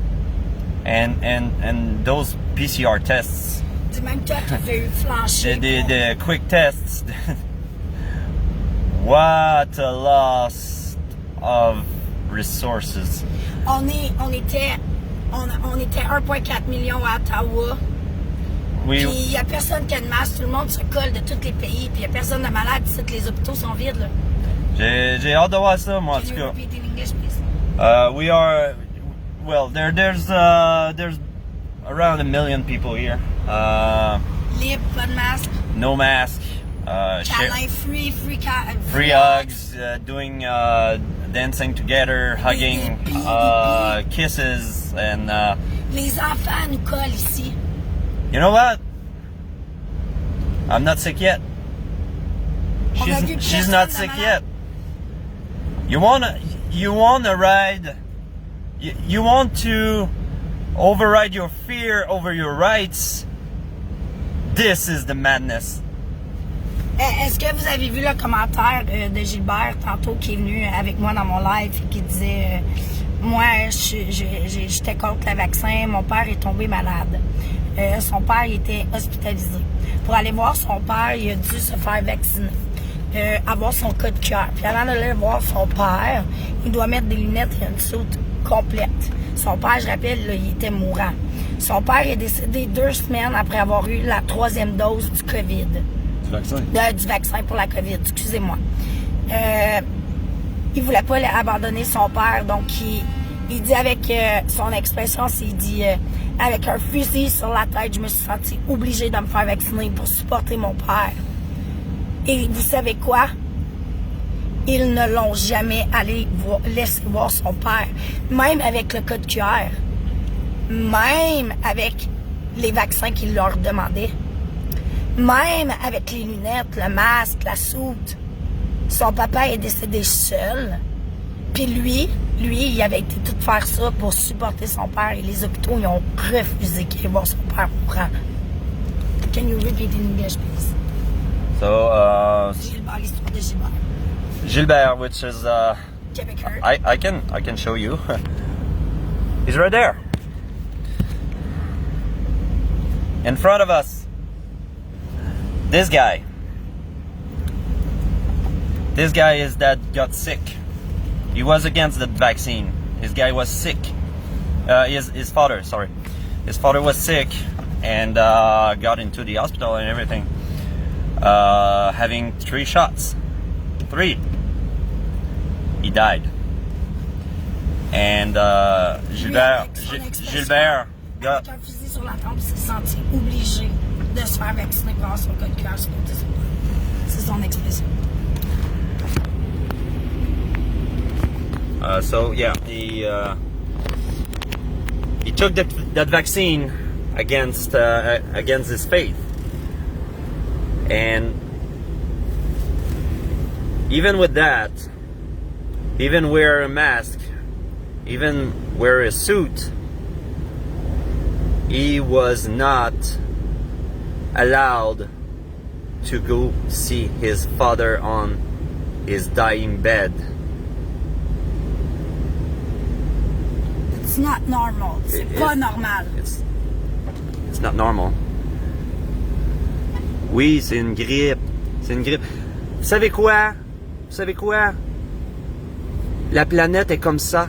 S2: And those PCR tests,
S1: Du même toi qui veux flancher.
S2: the quick tests. What a loss of resources.
S1: On était 1,4 million à Ottawa. Puis il n'y a personne qui a de masque, tout le monde se colle de tous les pays, puis il n'y a personne de malade, ici, les hôpitaux sont vides, là.
S2: J'ai hâte de voir ça, moi, en
S1: Can
S2: tout
S1: you
S2: cas.
S1: repeat in English, please?
S2: We are, well, there's around 1 million people here.
S1: Libre, pas de masque.
S2: No mask.
S1: Câlin, free
S2: hugs, doing dancing together, hugging, kisses, and
S1: Les enfants nous collent ici.
S2: you know what? I'm not sick yet.
S1: On a vu
S2: She's
S1: personne
S2: not
S1: de
S2: sick
S1: malade.
S2: yet. You wanna ride? You want to override your fear over your rights? This is the madness.
S1: Est-ce que vous avez vu le commentaire de Gilbert tantôt qui est venu avec moi dans mon live et qui disait moi j'étais contre le vaccin, mon père est tombé malade. Son père était hospitalisé. Pour aller voir son père, il a dû se faire vacciner, avoir son cas de cœur. Puis avant d'aller voir son père, il doit mettre des lunettes et une soute complète. Son père, je rappelle, là, il était mourant. Son père est décédé 2 semaines après avoir eu la 3e dose du COVID.
S3: Du vaccin?
S1: Du vaccin pour la COVID, excusez-moi. Il voulait pas abandonner son père, donc il dit avec son expression, il dit avec un fusil sur la tête, je me suis senti obligée de me faire vacciner pour supporter mon père. Et vous savez quoi? Ils ne l'ont jamais laissé voir son père, même avec le code QR, même avec les vaccins qu'il leur demandait. Même avec les lunettes, le masque, la soute, son papa est décédé seul. Puis lui, il avait été tout faire ça pour supporter son père et les hôpitaux, ils ont refusé qu'il aille voir son père mourant. Can you repeat in English, please?
S2: So,
S1: Gilbert, l'histoire de Gilbert.
S2: Gilbert, which is
S1: Québécois.
S2: I can show you. He's right there, in front of us. This guy is that got sick. He was against the vaccine. This guy was sick. His father was sick and got into the hospital and everything. Having 3 shots. 3. He died. And Gilbert got.
S1: Avec un fusil sur la tempe, il s'est senti obligé de se faire vacciner pour avoir son code de cœur. C'est son expression.
S2: So yeah, he took that vaccine against his faith, and even with that, even wear a mask, even wear a suit, he was not allowed to go see his father on his dying bed.
S1: It's not normal. C'est pas normal.
S2: It's not normal. Oui, c'est une grippe. C'est une grippe. Vous savez quoi? Vous savez quoi? La planète est comme ça.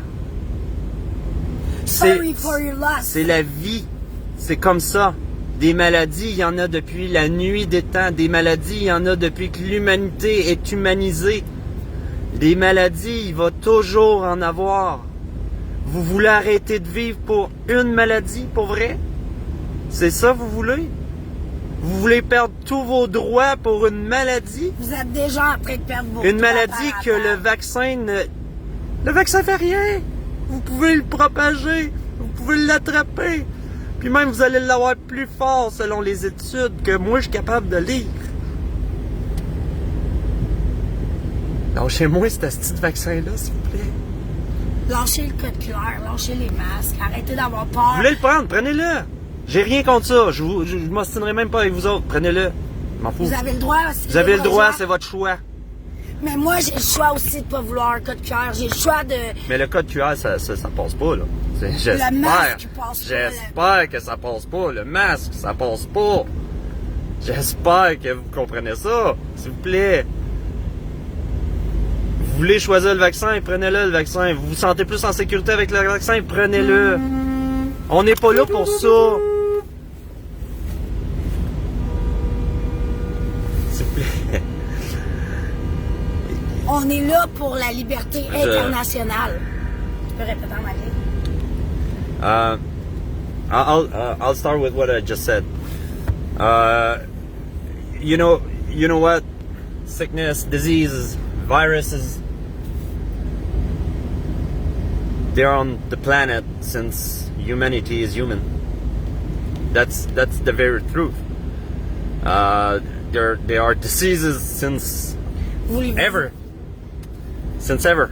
S1: Sorry for your loss.
S2: C'est la vie. C'est comme ça. Des maladies, il y en a depuis la nuit des temps. Des maladies, il y en a depuis que l'humanité est humanisée. Des maladies, il va toujours en avoir. Vous voulez arrêter de vivre pour une maladie, pour vrai? C'est ça que vous voulez? Vous voulez perdre tous vos droits pour une maladie?
S1: Vous êtes déjà en train de perdre vos
S2: Une
S1: droits
S2: maladie
S1: par
S2: que
S1: rapport.
S2: le vaccin ne... Le vaccin fait rien! Vous pouvez le propager, vous pouvez l'attraper. Puis même vous allez l'avoir plus fort selon les études que moi je suis capable de lire. Lâchez-moi ce petit vaccin-là, s'il vous plaît.
S1: Lâchez le code clair, lâchez les masques, arrêtez d'avoir peur.
S2: Vous voulez le prendre, prenez-le. J'ai rien contre ça. Je m'ostinerai même pas avec vous autres. Prenez-le. Je m'en fous.
S1: Vous avez le droit aussi.
S2: Vous avez le droit, c'est votre choix.
S1: Mais moi, j'ai le choix aussi de pas vouloir un code QR. J'ai le choix de...
S2: Mais le code QR, ça passe pas, là. J'espère.
S1: Le masque passe pas.
S2: J'espère que ça passe pas. Le masque, ça passe pas. J'espère que vous comprenez ça. S'il vous plaît. Vous voulez choisir le vaccin, prenez-le, le vaccin. Vous vous sentez plus en sécurité avec le vaccin, prenez-le. On n'est pas là pour ça. S'il vous plaît.
S1: On est là pour la liberté internationale. Tu peux répéter en anglais?
S2: I'll start with what I just said. You know what? Sickness, diseases, viruses. They're on the planet since humanity is human. That's the very truth. There are diseases since ever. Since ever.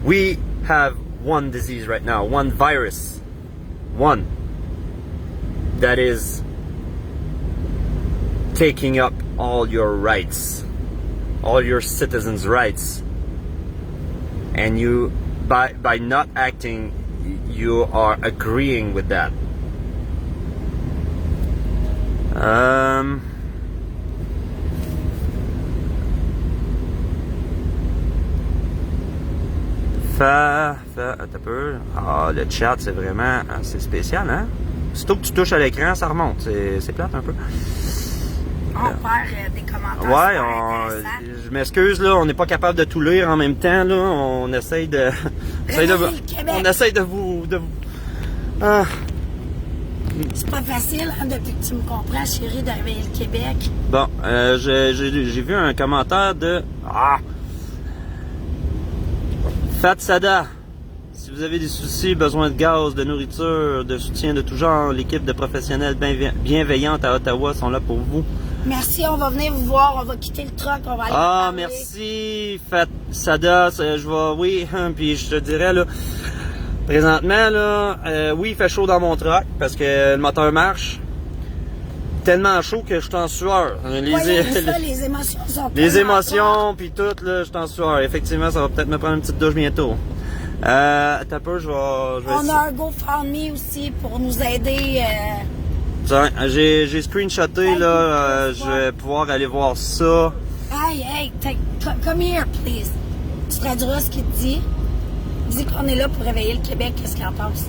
S2: We have one disease right now, one virus, one that is taking up all your rights, all your citizens' rights. And you, by not acting, you are agreeing with that. Attends un peu. Ah, le chat, c'est vraiment assez spécial, hein? Surtout que tu touches à l'écran, ça remonte. C'est plate un peu.
S1: On perd des commentaires.
S2: Ouais, je m'excuse, là, on n'est pas capable de tout lire en même temps, là. On essaye de. On essaye de vous. Ah.
S1: C'est pas facile, hein, depuis que tu me comprends, chérie, de réveiller le Québec.
S2: Bon, j'ai vu un commentaire de. Fat Sada. Si vous avez des soucis, besoin de gaz, de nourriture, de soutien de tout genre, l'équipe de professionnels bienveillantes à Ottawa sont là pour vous.
S1: Merci, on va venir vous voir, on va quitter le truck, on va aller parler.
S2: Merci, Fat Sada. Oui, puis je te dirais, là, présentement, là, oui, il fait chaud dans mon truck parce que le moteur marche. Tellement chaud que je suis en sueur.
S1: Les émotions sont
S2: les émotions, puis tout, là, je suis en sueur. Effectivement, ça va peut-être me prendre une petite douche bientôt. T'as peur, je vais
S1: on a un GoFundMe aussi pour nous aider.
S2: J'ai screenshoté, là, je vais pouvoir aller voir ça.
S1: Hey, come here, please. Tu traduiras ce qu'il te dit. Dis qu'on est là pour réveiller le Québec, qu'est-ce qu'il en pense?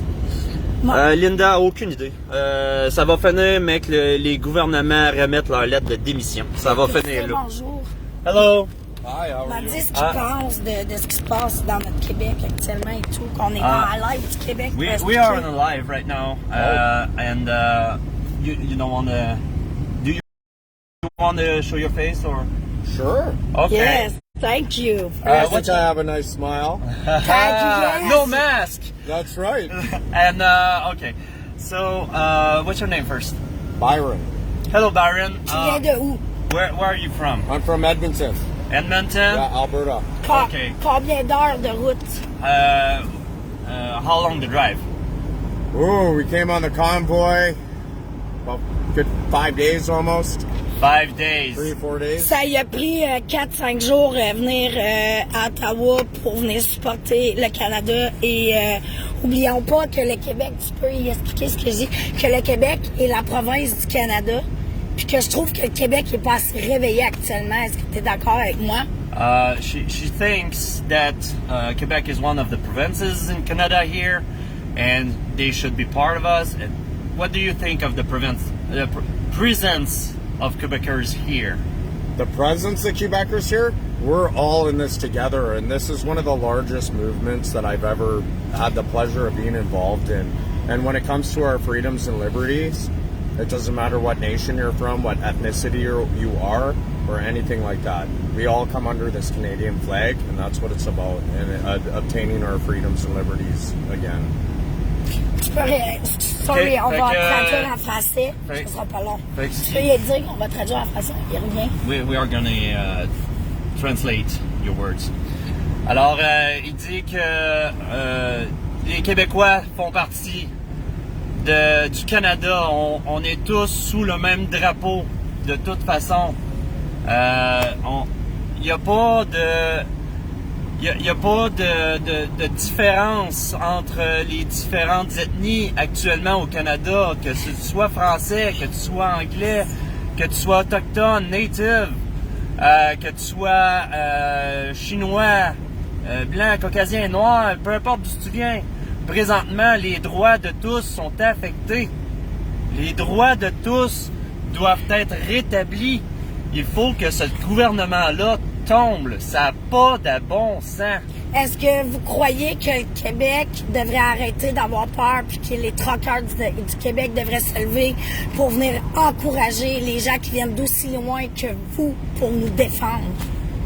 S2: Linda, aucune idée. Ça va finir, mais que les gouvernements remettent leur lettre de démission. Ça va finir là.
S1: Bonjour.
S2: Hello.
S3: Hi, how are you?
S1: Dis ce qu'ils pensent de ce qui se passe dans notre Québec actuellement et tout, qu'on est dans la live du Québec.
S2: We are on a live right now, and you don't want to. Do you want to show your face or?
S3: Sure.
S2: Okay.
S1: Yes, thank you.
S3: I think I have a nice smile.
S1: Yes.
S2: No mask.
S3: That's right.
S2: And okay, so what's your name first?
S3: Byron.
S2: Hello, Byron.
S1: Tu viens de où?
S2: Where are you from?
S3: I'm from Edmonton.
S2: Edmonton?
S3: Yeah, Alberta.
S2: Okay.
S1: Combien d'heures de route?
S2: How long the drive?
S3: Ooh, we came on the convoy. About good 5 days almost.
S2: 5 days.
S3: 3 or 4 days.
S1: Ça y a pris 4-5 jours venir à Ottawa pour venir supporter le Canada et oublions pas que le Québec, tu peux y expliquer ce que je dis, que le Québec est la province du Canada, puis que je trouve que le Québec est pas assez réveillé actuellement. Est-ce que tu es d'accord avec moi?
S2: She thinks that Quebec is one of the provinces in Canada here, and they should be part of us. And what do you think of the presence of Quebecers here?
S3: The presence of Quebecers here, we're all in this together, and this is one of the largest movements that I've ever had the pleasure of being involved in. And when it comes to our freedoms and liberties, it doesn't matter what nation you're from, what ethnicity you are, or anything like that. We all come under this Canadian flag, and that's what it's about, and obtaining our freedoms and liberties again.
S1: Tu peux sorry,
S2: Okay,
S1: on va
S2: fait que,
S1: traduire en français.
S2: fait-
S1: Ce sera pas long.
S2: fait que
S1: Tu peux y dire qu'on va traduire en français. Il revient.
S2: We are gonna translate your words. Alors, il dit que les Québécois font partie du Canada. On est tous sous le même drapeau, de toute façon. Il n'y a pas de... Il y a pas de différence entre les différentes ethnies actuellement au Canada, que tu sois français, que tu sois anglais, que tu sois autochtone, native, que tu sois chinois, blanc, caucasien, noir, peu importe d'où tu viens. Présentement, les droits de tous sont affectés. Les droits de tous doivent être rétablis. Il faut que ce gouvernement-là tombe. Ça n'a pas de bon sens.
S1: Est-ce que vous croyez que le Québec devrait arrêter d'avoir peur puis que les truckers du Québec devraient se lever pour venir encourager les gens qui viennent d'aussi loin que vous pour nous défendre?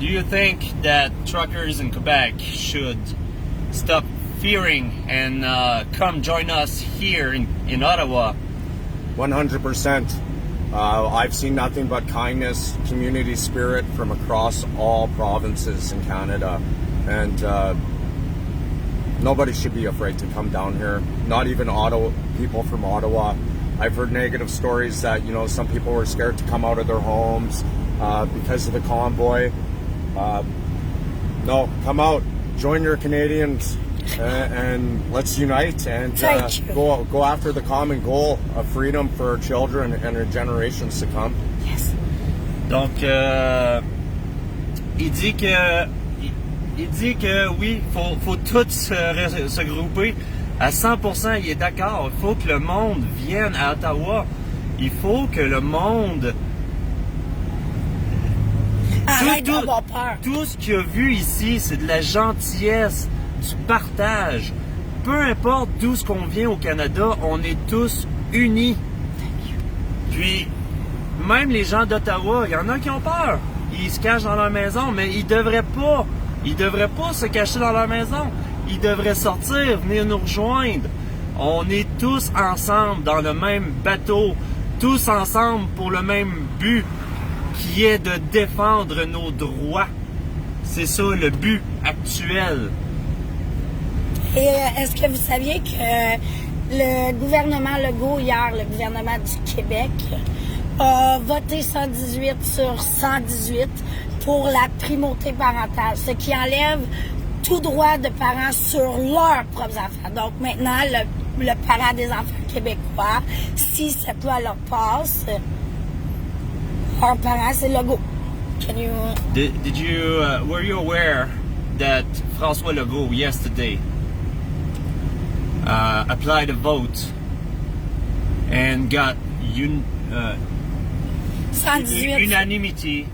S2: Do you think that truckers in Quebec should stop fearing and come join us here in Ottawa?
S3: 100%. I've seen nothing but kindness, community spirit from across all provinces in Canada. And nobody should be afraid to come down here. Not even people from Ottawa. I've heard negative stories that, some people were scared to come out of their homes because of the convoy. No, come out. Join your Canadians. And let's unite and go after the common goal of freedom for our children and our generations to come.
S1: Yes.
S2: Donc, il dit que oui, faut tous se grouper. À 100%, il est d'accord. Il faut que le monde vienne à Ottawa. Il faut que le monde...
S1: Arrête d'avoir peur.
S2: Tout ce qu'il a vu ici, c'est de la gentillesse, du partage. Peu importe d'où ce qu'on vient au Canada, on est tous unis. Puis, même les gens d'Ottawa, il y en a qui ont peur. Ils se cachent dans leur maison, mais ils devraient pas. Ils devraient pas se cacher dans leur maison. Ils devraient sortir, venir nous rejoindre. On est tous ensemble dans le même bateau, tous ensemble pour le même but, qui est de défendre nos droits. C'est ça le but actuel.
S1: Et est-ce que vous saviez que le gouvernement Legault hier, le gouvernement du Québec, a voté 118 sur 118 pour la primauté parentale, ce qui enlève tout droit de parents sur leurs propres enfants. Donc maintenant, le parent des enfants québécois, si cette loi leur passe, leur parent, c'est Legault. Can you...
S2: Were you aware that François Legault yesterday applied a vote and got
S1: 118.
S2: unanimity?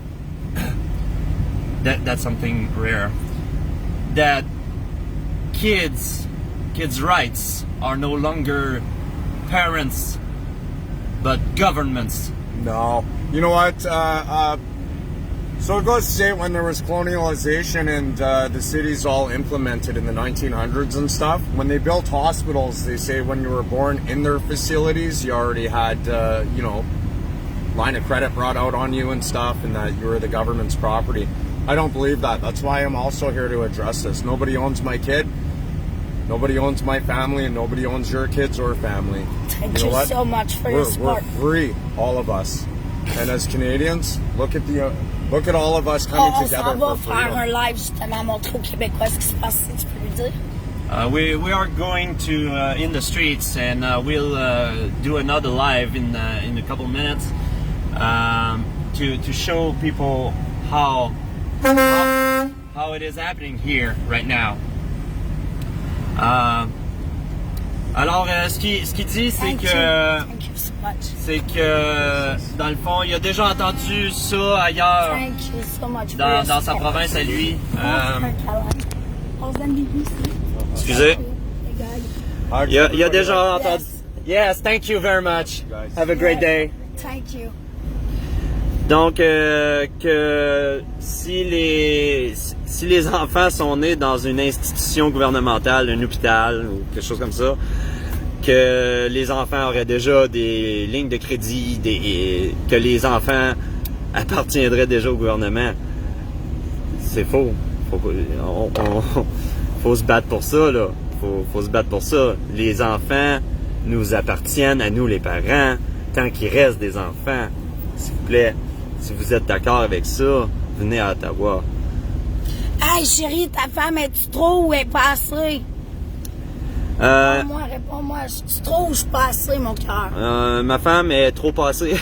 S2: That's something rare. That kids' rights are no longer parents, but governments.
S3: No. You know what? So it goes to say when there was colonialization and the cities all implemented in the 1900s and stuff, when they built hospitals, they say when you were born in their facilities, you already had, line of credit brought out on you and stuff, and that you were the government's property. I don't believe that. That's why I'm also here to address this. Nobody owns my kid. Nobody owns my family, and nobody owns your kids or family.
S1: Thank you so much for your support.
S3: We're free, all of us. And as Canadians, look at all of us coming together
S1: On s'en va
S3: for
S1: faire un
S3: freedom.
S1: live justement montrer aux Québécois ce qui se passe, si tu peux lui dire.
S2: We are going to in the streets, and we'll do another live in a couple minutes to show people how it is happening here right now. Alors, ce qu'il dit, c'est
S1: Thank
S2: que
S1: you so much.
S2: Dans le fond, il a déjà entendu ça ailleurs
S1: Thank you so much for your
S2: dans sa
S1: support.
S2: province à lui.
S1: On se donne des bisous.
S2: Excusez.
S1: Les gars.
S2: Il a déjà entendu.
S1: Yes.
S2: Yes, thank you very much.
S3: Guys.
S2: Have a great day.
S1: Thank you.
S2: Donc, que si les enfants sont nés dans une institution gouvernementale, un hôpital ou quelque chose comme ça, que les enfants auraient déjà des lignes de crédit, que les enfants appartiendraient déjà au gouvernement, c'est faux. Faut se battre pour ça, là. Faut se battre pour ça. Les enfants nous appartiennent à nous, les parents, tant qu'il reste des enfants. S'il vous plaît, si vous êtes d'accord avec ça, venez à Ottawa.
S1: Hey chérie, ta femme est-tu trop ou est pas assez? Réponds-moi. Je suis trop ou je suis pas assez, mon cœur?
S2: Ma femme est trop passée.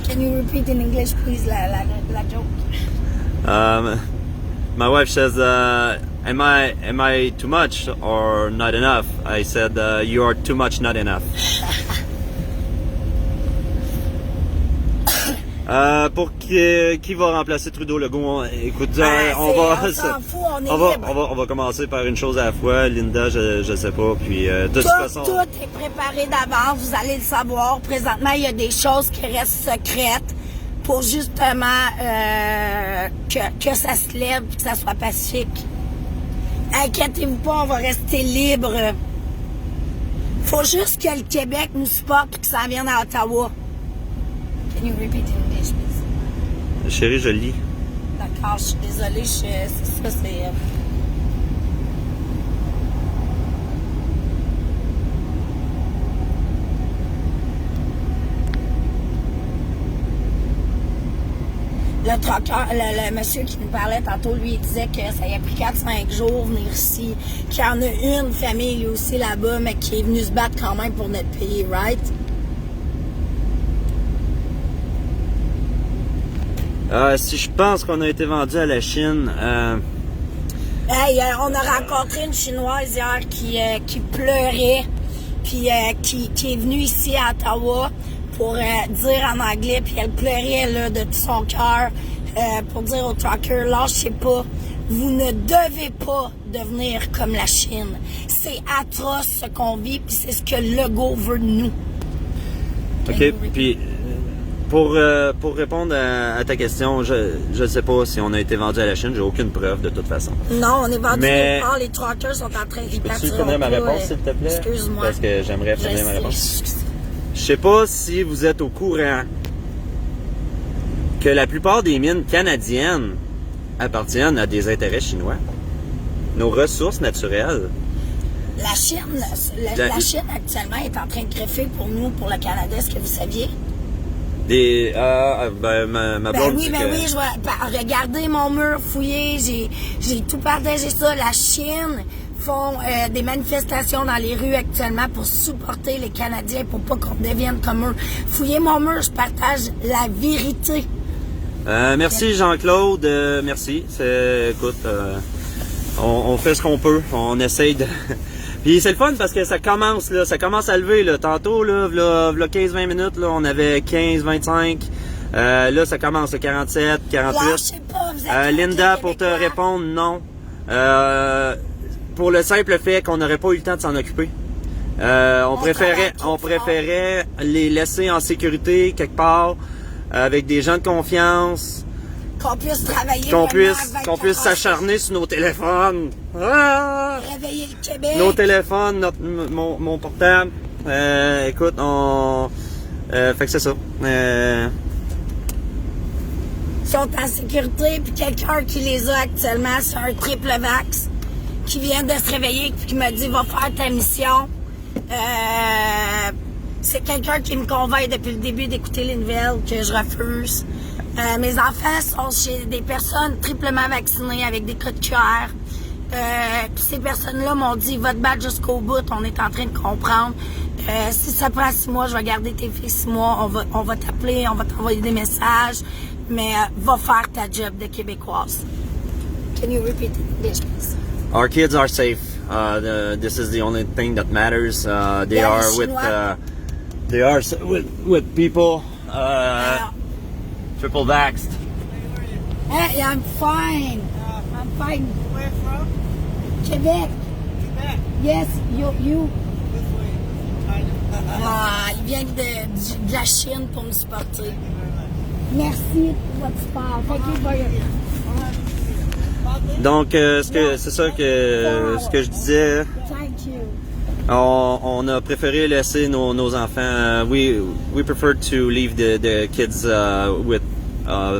S1: Can you repeat in English, please, la joke?
S2: My wife says, am I too much or not enough? I said, you are too much, not enough. Pour qui va remplacer Trudeau Legault? Écoute,
S1: on s'en fout, on est libre.
S2: on va commencer par une chose à la fois. Linda, je sais pas. Puis de toute façon,
S1: Tout est préparé d'avance, vous allez le savoir. Présentement, il y a des choses qui restent secrètes pour justement que ça se lève et que ça soit pacifique. Inquiétez-vous pas, on va rester libre. Faut juste que le Québec nous supporte et que ça vienne à Ottawa. Can you repeat in English, please?
S2: chérie, je lis.
S1: D'accord, je suis désolée, c'est ça, c'est... Le trucker, le monsieur qui nous parlait tantôt, lui, il disait que ça y a pris 4-5 jours venir ici, qu'il y en a une famille lui aussi là-bas, mais qui est venue se battre quand même pour notre pays, right?
S2: Si je pense qu'on a été vendu à la Chine,
S1: Hey, on a rencontré une Chinoise hier qui pleurait, puis qui est venue ici à Ottawa pour dire en anglais, puis elle pleurait là, de tout son cœur pour dire aux truckers, lâchez pas, vous ne devez pas devenir comme la Chine. C'est atroce ce qu'on vit, puis c'est ce que Legault veut de nous.
S2: OK, puis pour répondre à ta question, je sais pas si on a été vendu à la Chine, j'ai aucune preuve de toute façon.
S1: Non, on est vendu
S2: Mais-
S1: nulle part, les truckers sont en train de
S2: Peux-tu finir ma réponse, s'il te plaît?
S1: Excuse-moi.
S2: Parce que j'aimerais finir ma
S1: Je
S2: réponse.
S1: sais.
S2: Je sais pas si vous êtes au courant que la plupart des mines canadiennes appartiennent à des intérêts chinois. Nos ressources naturelles.
S1: La Chine, la Chine actuellement est en train de greffer pour nous, pour le Canada, est-ce que vous saviez?
S2: Ma blonde dit que-
S1: Oui, regardez mon mur fouillé, j'ai tout partagé ça. La Chine font des manifestations dans les rues actuellement pour supporter les Canadiens, pour pas qu'on devienne comme eux. Fouillez mon mur, je partage la vérité.
S2: Merci Jean-Claude, merci. Écoute, on fait ce qu'on peut, on essaye de... Puis c'est le fun parce que ça commence à lever là. Tantôt là, v'là 15-20 minutes là, on avait 15-25. Là ça commence à 47, 48.
S1: Lâchez pas, vous êtes
S2: Linda,
S1: tranquilles,
S2: pour te
S1: Québécois.
S2: répondre, non. Pour le simple fait qu'on n'aurait pas eu le temps de s'en occuper. On préférait les laisser en sécurité quelque part avec des gens de confiance,
S1: Qu'on puisse travailler,
S2: qu'on
S1: vraiment
S2: puisse
S1: 24 heures.
S2: s'acharner sur nos téléphones. Ah!
S1: Réveiller le Québec.
S2: Nos téléphones, mon portable. Écoute, fait que c'est ça.
S1: sont en sécurité, puis quelqu'un qui les a actuellement, c'est un triple vax, qui vient de se réveiller, puis qui m'a dit, va faire ta mission. C'est quelqu'un qui me convainc depuis le début d'écouter les nouvelles, que je refuse. Mes enfants sont chez des personnes triplement vaccinées avec des codes QR. Puis ces personnes-là m'ont dit, va te battre jusqu'au bout, on est en train de comprendre. Si ça prend 6 mois, je vais garder tes filles 6 mois, on va t'appeler, on va t'envoyer des messages, mais va faire ta job de Québécoise. Can you repeat it in English, please?
S2: Our kids are safe. This is the only thing that matters. They
S1: Yeah,
S2: are with
S1: Chinois.
S2: they are with people triple vaxxed.
S1: Hey, I'm fine. I'm fine.
S4: Where from?
S1: Québec.
S4: Quebec.
S1: Yes, you.
S4: This way. China.
S1: Ah, il vient de la Chine pour me supporter.
S4: Thank you very much.
S1: Merci pour votre support. Thank you for your...
S2: Donc c'est ça que ce que je disais.
S1: Thank you.
S2: On a préféré laisser nos enfants. We prefer to leave the kids with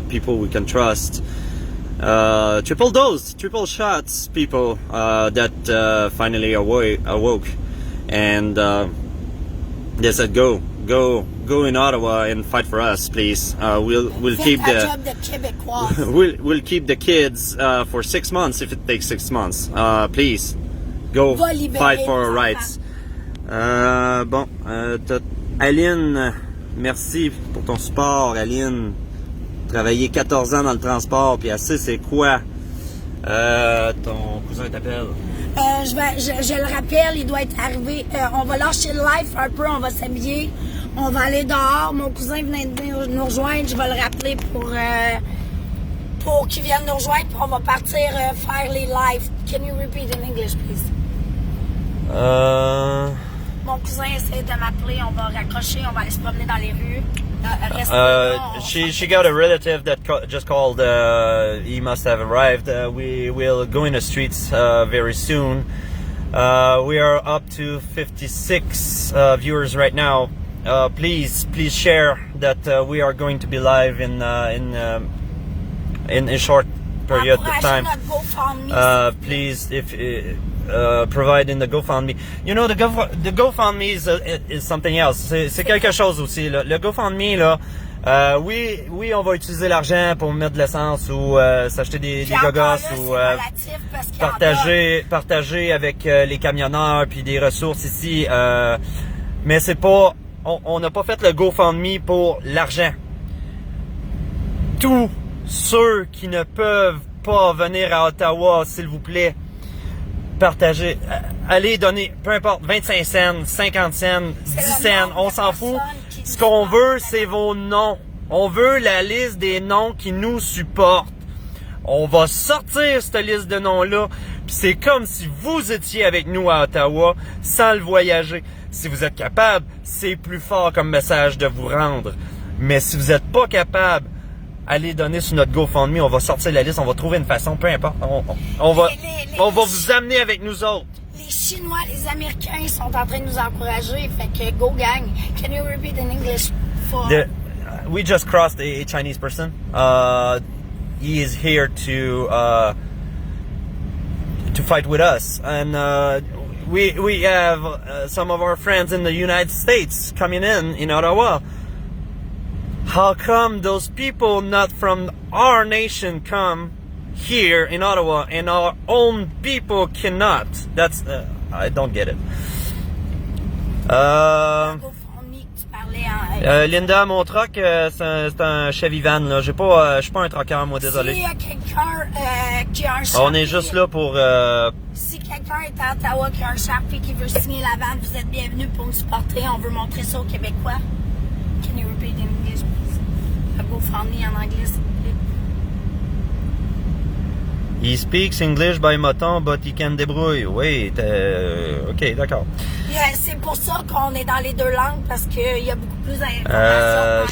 S2: people we can trust. Triple dose, triple shots, people that finally awoke, and they said, "Go in Ottawa and fight for us, please. We'll keep
S1: Faites la
S2: the
S1: job de Québécoise.
S2: we'll keep the kids for 6 months if it takes 6 months. Please, go
S1: Va libérer
S2: fight for our
S1: nos
S2: rights." Aline, merci pour ton support, Aline. Travaillé 14 ans dans le transport, puis elle sait c'est quoi. Ton cousin t'appelle.
S1: Je le rappelle, il doit être arrivé. On va lâcher le live un peu, on va s'habiller. On va aller dehors. Mon cousin venait de nous rejoindre. Je vais le rappeler pour qu'il vienne nous rejoindre. Puis on va partir faire les lives. Can you repeat in English, please? Mon cousin essaie de m'appeler. On va raccrocher. On va aller se promener dans les rues.
S2: She got a relative that just called. He must have arrived. We will go in the streets very soon. We are up to 56 viewers right now. Please share that we are going to be live in a short period of time. Please, if provide in the GoFundMe. You know, the GoFundMe is something else. C'est quelque chose aussi. Là. Le GoFundMe, là, oui, on va utiliser l'argent pour mettre de l'essence ou s'acheter des gogos ou partager avec les camionneurs puis des ressources ici. Mais c'est pas, on n'a pas fait le GoFundMe pour l'argent. Tous ceux qui ne peuvent pas venir à Ottawa, s'il vous plaît, partagez, allez donner, peu importe, 25 cents, 50 cents, 10 cents, on s'en fout. Ce qu'on veut, c'est vos noms. On veut la liste des noms qui nous supportent. On va sortir cette liste de noms-là, puis c'est comme si vous étiez avec nous à Ottawa sans le voyager. Si vous êtes capable, c'est plus fort comme message de vous rendre. Mais si vous n'êtes pas capable, allez donner sur notre GoFundMe, on va sortir la liste, on va trouver une façon, peu importe. On va vous amener avec nous autres.
S1: Les Chinois, les Américains, ils sont en train de nous encourager, fait que go gang. Can you repeat in English for...
S2: We just crossed a Chinese person. He is here to fight with us, and we have some of our friends in the United States coming in Ottawa. How come those people not from our nation come here in Ottawa and our own people cannot? That's I don't get it. Linda, mon truck, c'est un Chevy van. Là. Je suis pas un trucker, moi, désolé.
S1: S'il y a quelqu'un qui a un Sharpie...
S2: On est juste là pour...
S1: Si quelqu'un est à Ottawa qui a un Sharpie qui veut signer la vanne, vous êtes bienvenus pour nous supporter. On veut montrer ça aux Québécois. Can you repeat in English, please? A GoFundMe en anglais, s'il vous plaît.
S2: He speaks English by moton, but he can débrouille. Oui, ok, d'accord.
S1: C'est pour ça qu'on est dans les deux langues, parce qu'il y a beaucoup plus d'informations.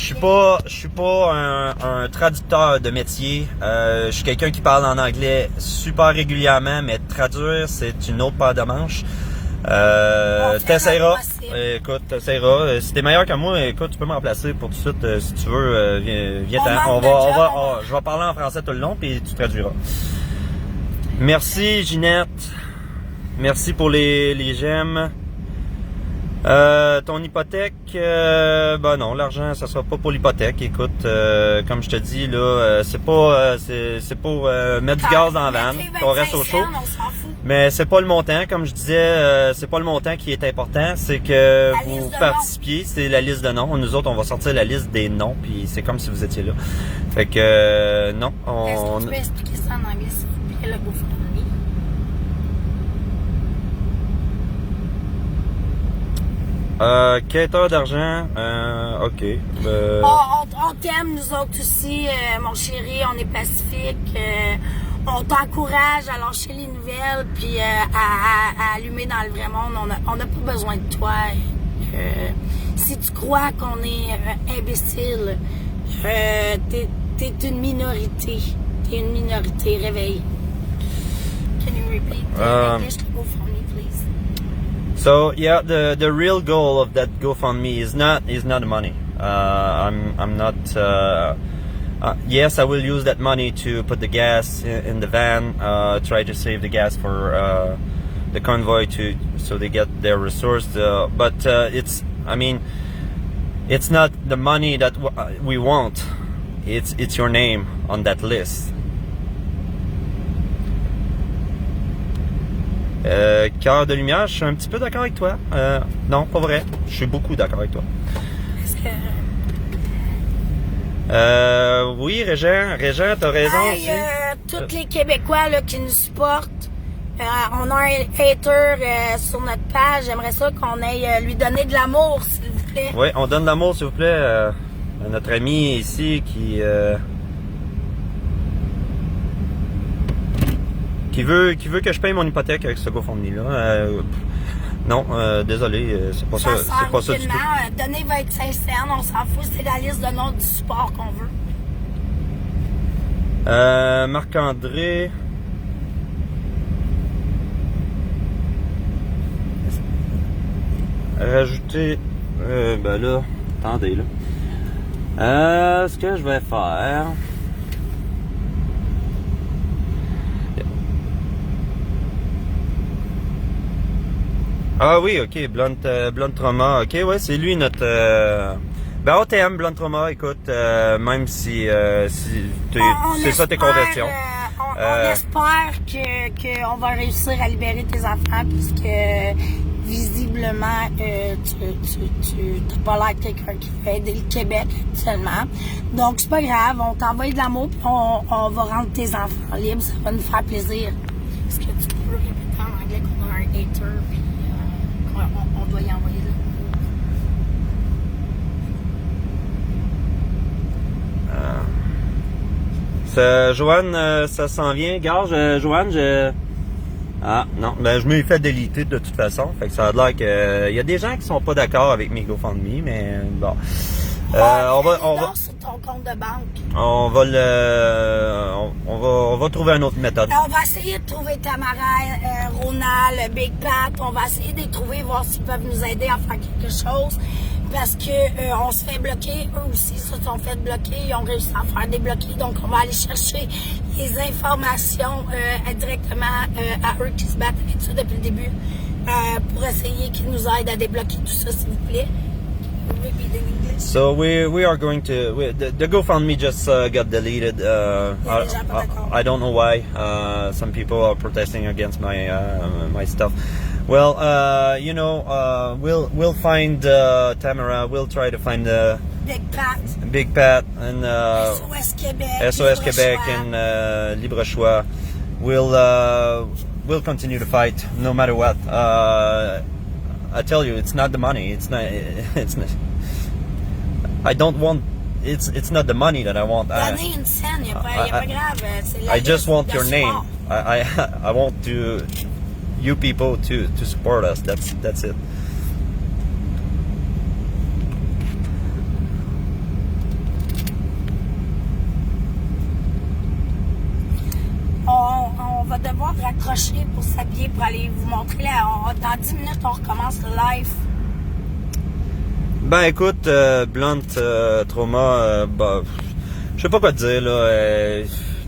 S2: Je suis pas un traducteur de métier. Je suis quelqu'un qui parle en anglais super régulièrement, mais traduire, c'est une autre paire de manches.
S1: On fait
S2: T'essaieras.
S1: notre possible.
S2: Écoute, t'essaieras. Si t'es meilleur que moi, écoute, tu peux me remplacer pour tout de suite. Si tu veux, viens-t'en.
S1: manque de job,
S2: Je vais parler en français tout le long, puis tu traduiras. Merci, Ginette. Merci pour les j'aime. Ton hypothèque, ben non, l'argent, ça sera pas pour l'hypothèque. Écoute, comme je te dis, là, c'est pour mettre du gaz dans la vanne, qu'on reste au chaud.
S1: On s'en fout.
S2: Mais c'est pas le montant, comme je disais, c'est pas le montant qui est important, c'est que
S1: La liste
S2: vous
S1: de
S2: participiez, c'est la liste de noms. Nous autres, on va sortir la liste des noms, puis c'est comme si vous étiez là. Fait que non,
S1: Est-ce
S2: on.
S1: que tu peux expliquer ça en anglais, s'il vous plaît, le GoFundMe?
S2: Quêteur d'argent, ok.
S1: On t'aime, nous autres aussi, mon chéri, on est pacifique. On t'encourage à lâcher les nouvelles puis à allumer dans le vrai monde. On n'a pas besoin de toi. Si tu crois qu'on est imbécile, t'es une minorité. T'es une minorité. Réveille. Can you repeat English to GoFundMe, please?
S2: So yeah, the real goal of that GoFundMe is not the money. I'm not. Yes, I will use that money to put the gas in the van. Try to save the gas for the convoy so they get their resource. But it's not the money that we want. It's your name on that list. Cœur de lumière, je suis un petit peu d'accord avec toi. Non, pas vrai. Je suis beaucoup d'accord avec toi.
S1: Est-ce que...
S2: Oui, Régent, t'as raison aussi.
S1: Tous les Québécois là, qui nous supportent, on a un hater sur notre page. J'aimerais ça qu'on aille lui donner de l'amour, s'il vous plaît.
S2: Oui, on donne de l'amour, s'il vous plaît, à notre ami ici qui veut que je paye mon hypothèque avec ce GoFundMe-là. Non, désolé, c'est pas ça du tout.
S1: Donner 25 cents, on s'en fout, c'est la liste de noms du support qu'on veut.
S2: Marc-André. Rajouter. Ben là, attendez là. Ce que je vais faire. Ah oui, ok, Blunt Trauma, ok, ouais, c'est lui notre... Ben, on t'aime, Blunt Trauma, écoute, même si c'est ça tes conversions.
S1: On espère qu'on va réussir à libérer tes enfants, puisque visiblement, tu n'as pas l'air de quelqu'un qui veut aider le Québec actuellement. Donc, c'est pas grave, on t'envoie de l'amour, puis on va rendre tes enfants libres, ça va nous faire plaisir. Est-ce que tu peux répéter en anglais qu'on a un hater, puis on doit y envoyer de
S2: l'amour? Joanne, ça s'en vient. Gare, Joanne, Ah, non, ben je me suis fait déliter de toute façon. Fait que ça a l'air que... Il y a des gens qui sont pas d'accord avec mes GoFundMe, mais bon. On va
S1: sur ton compte de banque.
S2: on va trouver une autre méthode.
S1: On va essayer de trouver Tamara, Ronald, Big Pat. On va essayer de les trouver, voir s'ils peuvent nous aider à faire quelque chose. Parce que on se fait bloquer. Eux aussi se sont fait bloquer. Ils ont réussi à faire débloquer. Donc, on va aller chercher les informations directement à eux qui se battent avec ça depuis le début. Pour essayer qu'ils nous aident à débloquer tout ça, s'il vous plaît.
S2: So we are going to the GoFundMe just got deleted. I don't know why. Some people are protesting against my stuff. Well, we'll find Tamara. We'll try to find Big Pat and SOS Québec and Libre Choix. We'll continue to fight no matter what. I tell you, it's not the money. It's not. I don't want. It's not the money that I want.
S1: Donnez une scène, y a pas grave.
S2: I just want your name. I want you people to support us. That's it.
S1: On va devoir s'accrocher pour s'habiller pour aller vous montrer. Là, dans 10 minutes, on recommence le live.
S2: Ben écoute, Blunt, Trauma, bah, je sais pas quoi te dire là.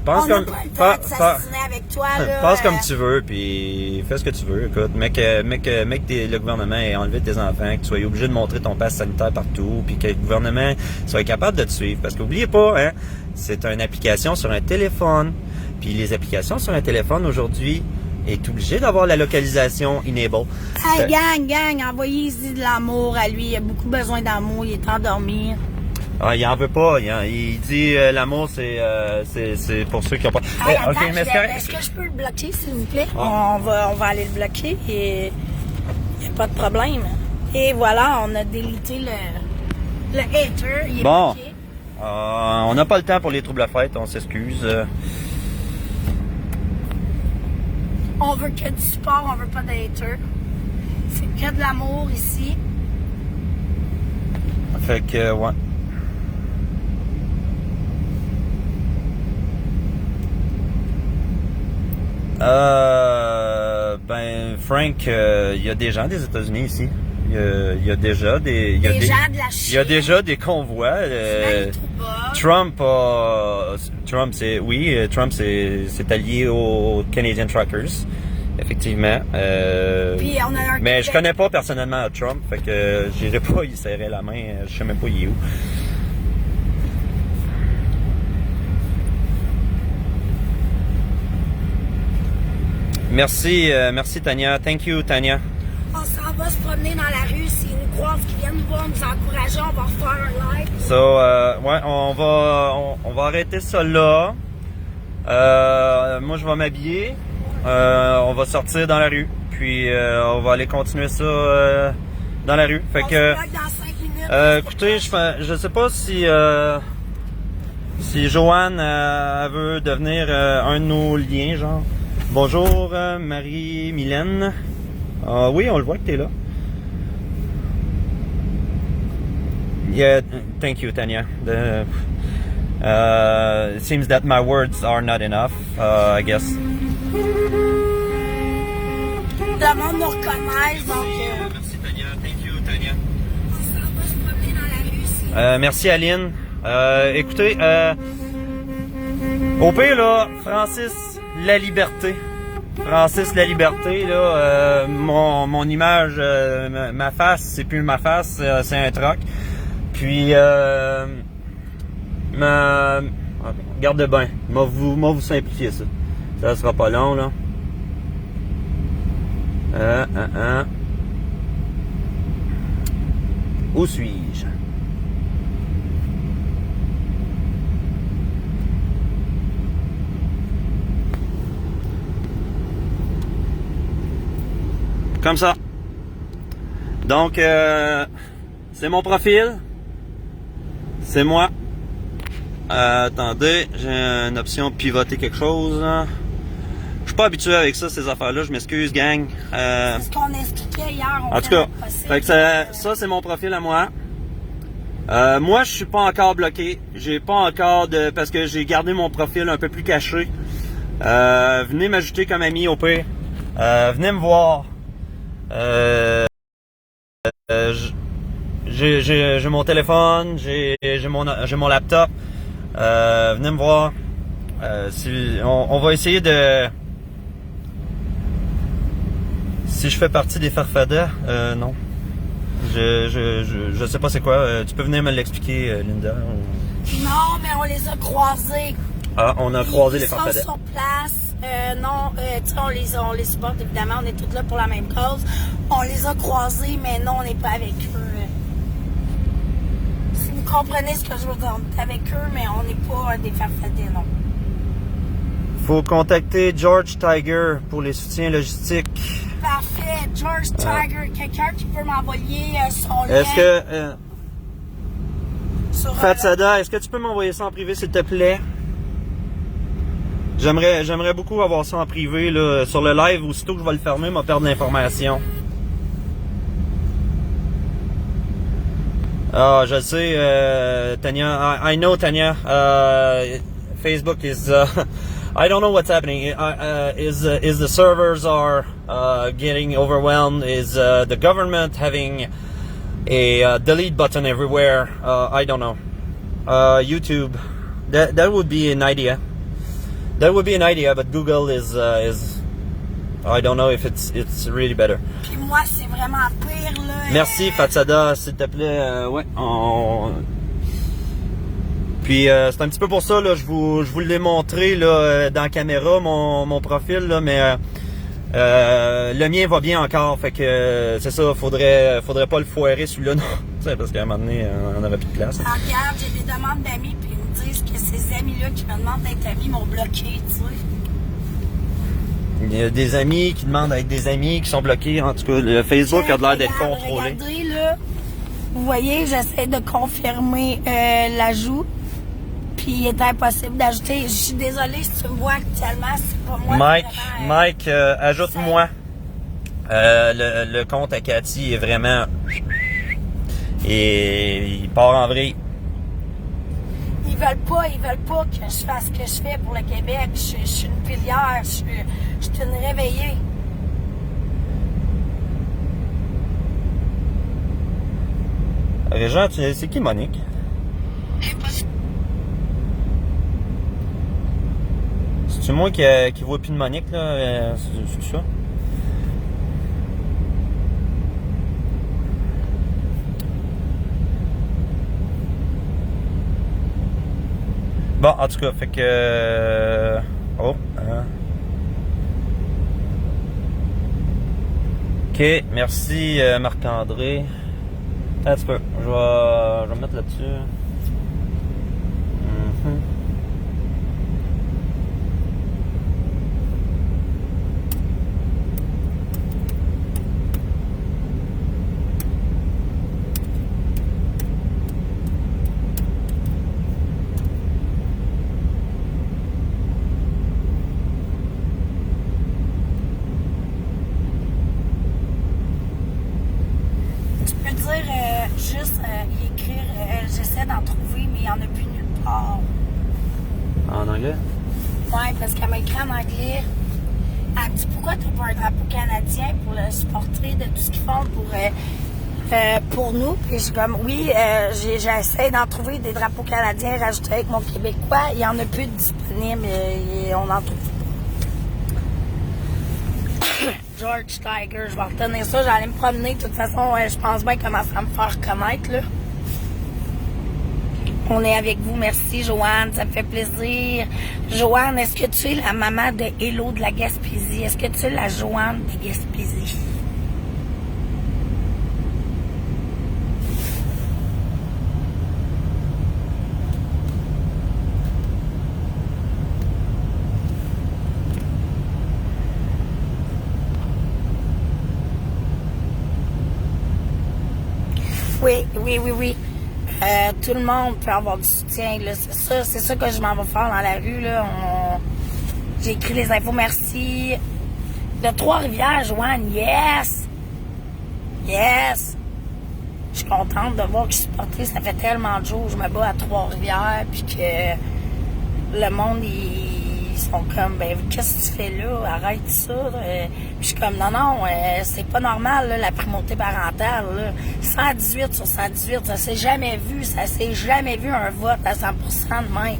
S2: Pense
S1: On
S2: comme,
S1: n'a pas le temps de s'assassiner avec toi. Là,
S2: pense comme tu veux, puis fais ce que tu veux. Écoute, mec, le gouvernement ait enlevé tes enfants, que tu sois obligé de montrer ton passe sanitaire partout, puis que le gouvernement soit capable de te suivre. Parce qu'oubliez pas, hein, c'est une application sur un téléphone. Puis les applications sur un téléphone aujourd'hui est obligé d'avoir la localisation enable.
S1: Hey, gang, envoyez-y de l'amour à lui. Il a beaucoup besoin d'amour. Il est endormi.
S2: Ah, il en veut pas. Il dit l'amour, c'est pour ceux qui ont pas.
S1: Hey,
S2: Ok,
S1: attends,
S2: mais
S1: est-ce que je peux le bloquer, s'il vous plaît? On va aller le bloquer et il n'y a pas de problème. Et voilà, on a délité le hater. Il est
S2: Bon.
S1: bloqué.
S2: On n'a pas le temps pour les troubles à fête, on s'excuse.
S1: On veut que du support, on veut pas de hater. C'est que de l'amour ici.
S2: Fait que, ouais. Ben, Frank, il y a des gens des États-Unis ici. Il y a déjà des...
S1: Des gens de la Chine.
S2: Il y a déjà des convois. Trump, Trump c'est allié aux Canadian Truckers, effectivement.
S1: Puis on a un
S2: mais je connais pas personnellement Trump, fait que j'irai pas y serrer la main. Je sais même pas il est où. Merci Tania. Thank you, Tania.
S1: On s'en va se promener dans la rue. S'ils nous croisent, qu'ils viennent nous voir, nous encourager, on va refaire un live.
S2: So, ouais, on va arrêter ça là. Moi, je vais m'habiller. On va sortir dans la rue. Puis, on va aller continuer ça dans la rue. Fait
S1: On
S2: que,
S1: se bloque dans 5 minutes.
S2: écoutez, je sais pas si Joanne elle veut devenir un de nos liens, genre. Bonjour, Marie-Mylène. Oui, on le voit que t'es là. Yeah, thank you, Tanya. It seems that my words are not enough, I guess.
S1: Le monde nous reconnaît, donc...
S2: Merci, Tanya. Thank you, Tanya.
S1: On s'en va se promener dans la rue. Si...
S2: Merci, Aline. Écoutez, au pire, là, Francis La Liberté. Francis La Liberté, là, mon image, ma face, c'est plus ma face, c'est un troc. Puis, garde bien, moi vous simplifier ça. Ça sera pas long, là. Où suis-je? Comme ça. Donc, c'est mon profil. C'est moi. Attendez, j'ai une option pivoter quelque chose. Je suis pas habitué avec ça, ces affaires-là. Je m'excuse, gang.
S1: C'est ce qu'on expliquait hier.
S2: En tout cas, fait que ça c'est mon profil à moi. Moi, je suis pas encore bloqué. J'ai pas encore de... Parce que j'ai gardé mon profil un peu plus caché. Venez m'ajouter comme ami au pire. Venez me voir. J'ai mon téléphone, j'ai mon laptop. Venez me voir. On va essayer de... Si je fais partie des farfadets, non. Je sais pas c'est quoi. Tu peux venir me l'expliquer, Linda?
S1: Non, mais on les a croisés.
S2: Ah, on a croisé les farfadets.
S1: Ils sont sur place. Non, tu sais, on les supporte évidemment. On est tous là pour la même cause. On les a croisés, mais non, on n'est pas avec eux. Si vous comprenez ce que je veux dire, on est avec eux, mais on n'est pas des farfadets, non.
S2: Faut contacter George Tiger pour les soutiens logistiques.
S1: Parfait. George Tiger, quelqu'un qui peut m'envoyer son lien.
S2: Est-ce que...
S1: sur,
S2: Fatsada, est-ce que tu peux m'envoyer ça en privé, s'il te plaît? J'aimerais beaucoup avoir ça en privé, là, sur le live. Aussitôt que je vais le fermer, je vais perdre l'information. Ah, je sais, Tanya. I know, Tanya. Facebook is... I don't know what's happening. Is the servers are getting overwhelmed? Is the government having a delete button everywhere? I don't know. YouTube, that would be an idea. That would be an idea, but Google is I don't know if it's really better.
S1: Puis moi, c'est vraiment pire, là.
S2: Merci Fatsada, s'il te plaît. Ouais, Puis c'est un petit peu pour ça, là, je vous l'ai montré là, dans la caméra, mon profil, là, mais le mien va bien encore, fait que c'est ça, faudrait pas le foirer celui-là, non. Parce qu'à un moment donné, on n'avait plus de place.
S1: Ah, regarde, j'ai des demandes d'amis, puis ils me disent que ces amis-là qui me demandent d'être amis m'ont bloqué, tu sais.
S2: Il y a des amis qui demandent d'être des amis, qui sont bloqués. En tout cas, le Facebook a l'air d'être contrôlé.
S1: Regardez, là, vous voyez, j'essaie de confirmer l'ajout. Puis il est impossible d'ajouter. Je suis désolée si tu me vois actuellement, c'est pas moi.
S2: Mike, ajoute-moi. Le compte à Cathy est vraiment... Et il part en vrille.
S1: Ils veulent pas que je fasse ce que je fais pour le Québec. Je suis une pilière, je suis une réveillée.
S2: Régent, c'est qui Monique? C'est moi qui vois plus de Monique, là? C'est ça? Bon, en tout cas, fait que... Ok, merci Marc-André. Un petit peu, je vais me mettre là-dessus.
S1: J'essaie d'en trouver, mais il n'y en a plus nulle part.
S2: En anglais?
S1: Oui, parce qu'elle m'a écrit en anglais. Elle me dit pourquoi tu n'as pas un drapeau canadien pour le supporter de tout ce qu'ils font pour nous. Puis je suis comme oui, j'essaie d'en trouver des drapeaux canadiens rajoutés avec mon québécois. Il n'y en a plus de disponibles et on n'en trouve pas. George Tiger, je vais retenir ça, j'allais me promener. De toute façon, je pense bien commencer à me faire connaître, là. On est avec vous, merci Joanne, ça me fait plaisir. Joanne, est-ce que tu es la maman de Hello de la Gaspésie? Est-ce que tu es la Joanne de Gaspésie? Oui. Tout le monde peut avoir du soutien, là. C'est ça que je m'en vais faire dans la rue, là. J'ai écrit les infos, merci. De Trois-Rivières, Joanne, yes! Yes! Je suis contente de voir que je suis portée. Ça fait tellement de jours que je me bats à Trois-Rivières, puis que le monde, ils sont comme, ben, qu'est-ce que tu fais là? Arrête ça. Puis je suis comme, non, c'est pas normal, là, la primauté parentale, là. 118 sur 118, ça s'est jamais vu un vote à 100% de même.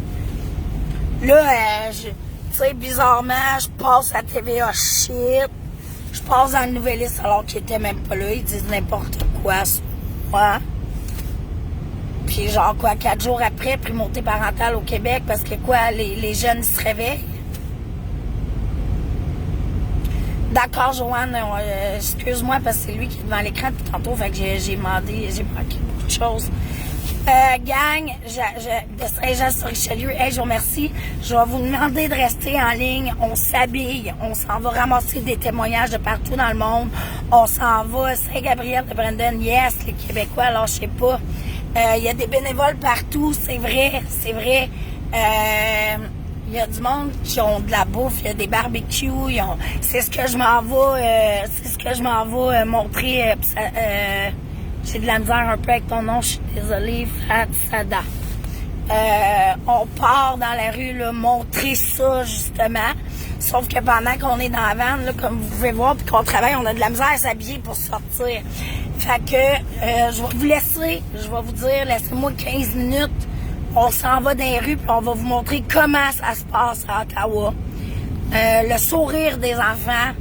S1: Là, tu sais, bizarrement, je passe à TVA shit, je passe dans le Nouvelliste alors qu'ils étaient même pas là, ils disent n'importe quoi sur moi. Puis genre quoi, 4 jours après, primauté parentale au Québec, parce que quoi, les jeunes se réveillent. D'accord, Joanne, excuse-moi parce que c'est lui qui est devant l'écran depuis tantôt, fait que j'ai manqué beaucoup de choses. Gang, de Saint-Jean-sur-Richelieu, hey, je vous remercie. Je vais vous demander de rester en ligne. On s'habille, on s'en va ramasser des témoignages de partout dans le monde. On s'en va à Saint-Gabriel de Brandon, yes, les Québécois, alors je sais pas. Il y a des bénévoles partout, c'est vrai. Il y a du monde qui ont de la bouffe, il y a des barbecues, c'est ce que je m'en vais, montrer. J'ai de la misère un peu avec ton nom, je suis désolée, Fatsada. On part dans la rue, là, montrer ça, justement. Sauf que pendant qu'on est dans la van, là, comme vous pouvez voir, puis qu'on travaille, on a de la misère à s'habiller pour sortir. Fait que, je vais vous laisser, je vais vous dire, laissez-moi 15 minutes. On s'en va dans les rues, puis on va vous montrer comment ça se passe à Ottawa. Le sourire des enfants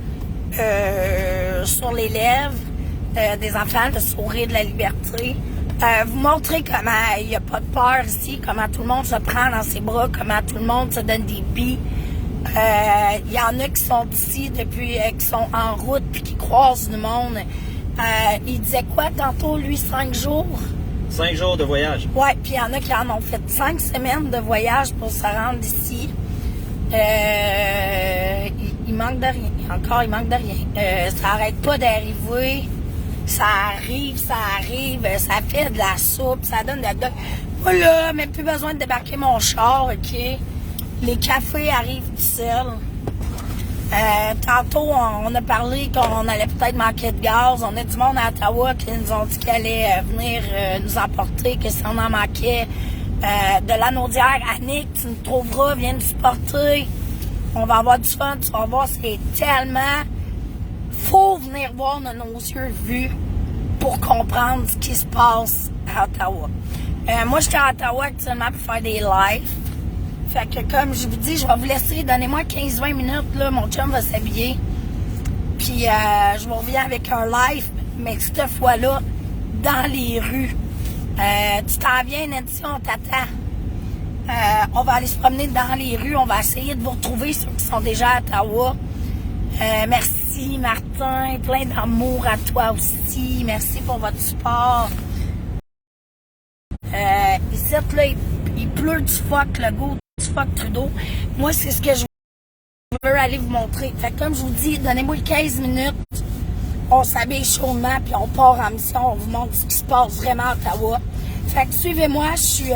S1: sur les lèvres des enfants, le sourire de la liberté. Vous montrer comment il n'y a pas de peur ici, comment tout le monde se prend dans ses bras, comment tout le monde se donne des billes. Il y en a qui sont ici depuis, qui sont en route puis qui croisent du monde. Il disait quoi tantôt, lui, 5 jours?
S2: 5 jours de voyage.
S1: Ouais, puis il y en a qui en ont fait 5 semaines de voyage pour se rendre ici. Il manque de rien. Encore, il manque de rien. Ça arrête pas d'arriver. Ça arrive, ça fait de la soupe, ça donne de la... Voilà, même plus besoin de débarquer mon char, OK? Les cafés arrivent tout seuls. Tantôt, on a parlé qu'on allait peut-être manquer de gaz. On a du monde à Ottawa qui nous ont dit qu'ils allaient venir nous emporter, que si on en manquait. De l'anaudière, Annick, tu nous trouveras, viens nous supporter. On va avoir du fun, tu vas voir, c'est tellement... Faut venir voir de nos yeux vus pour comprendre ce qui se passe à Ottawa. Moi, j'étais à Ottawa actuellement pour faire des lives. Fait que comme je vous dis, je vais vous laisser. Donnez-moi 15-20 minutes, là, mon chum va s'habiller. Puis je vous reviens avec un live, mais cette fois-là, dans les rues. Tu t'en viens, Nancy, on t'attend. On va aller se promener dans les rues. On va essayer de vous retrouver ceux qui sont déjà à Ottawa. Merci, Martin. Plein d'amour à toi aussi. Merci pour votre support. Ici, là, il pleut du fuck, le goût du fuck Trudeau. Moi, c'est ce que je veux aller vous montrer. Fait que comme je vous dis, donnez-moi 15 minutes. On s'habille chaudement, puis on part en mission. On vous montre ce qui se passe vraiment à Ottawa. Fait que suivez-moi, je suis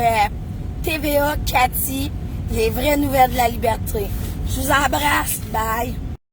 S1: TVA Cathy, les vraies nouvelles de la liberté. Je vous embrasse. Bye.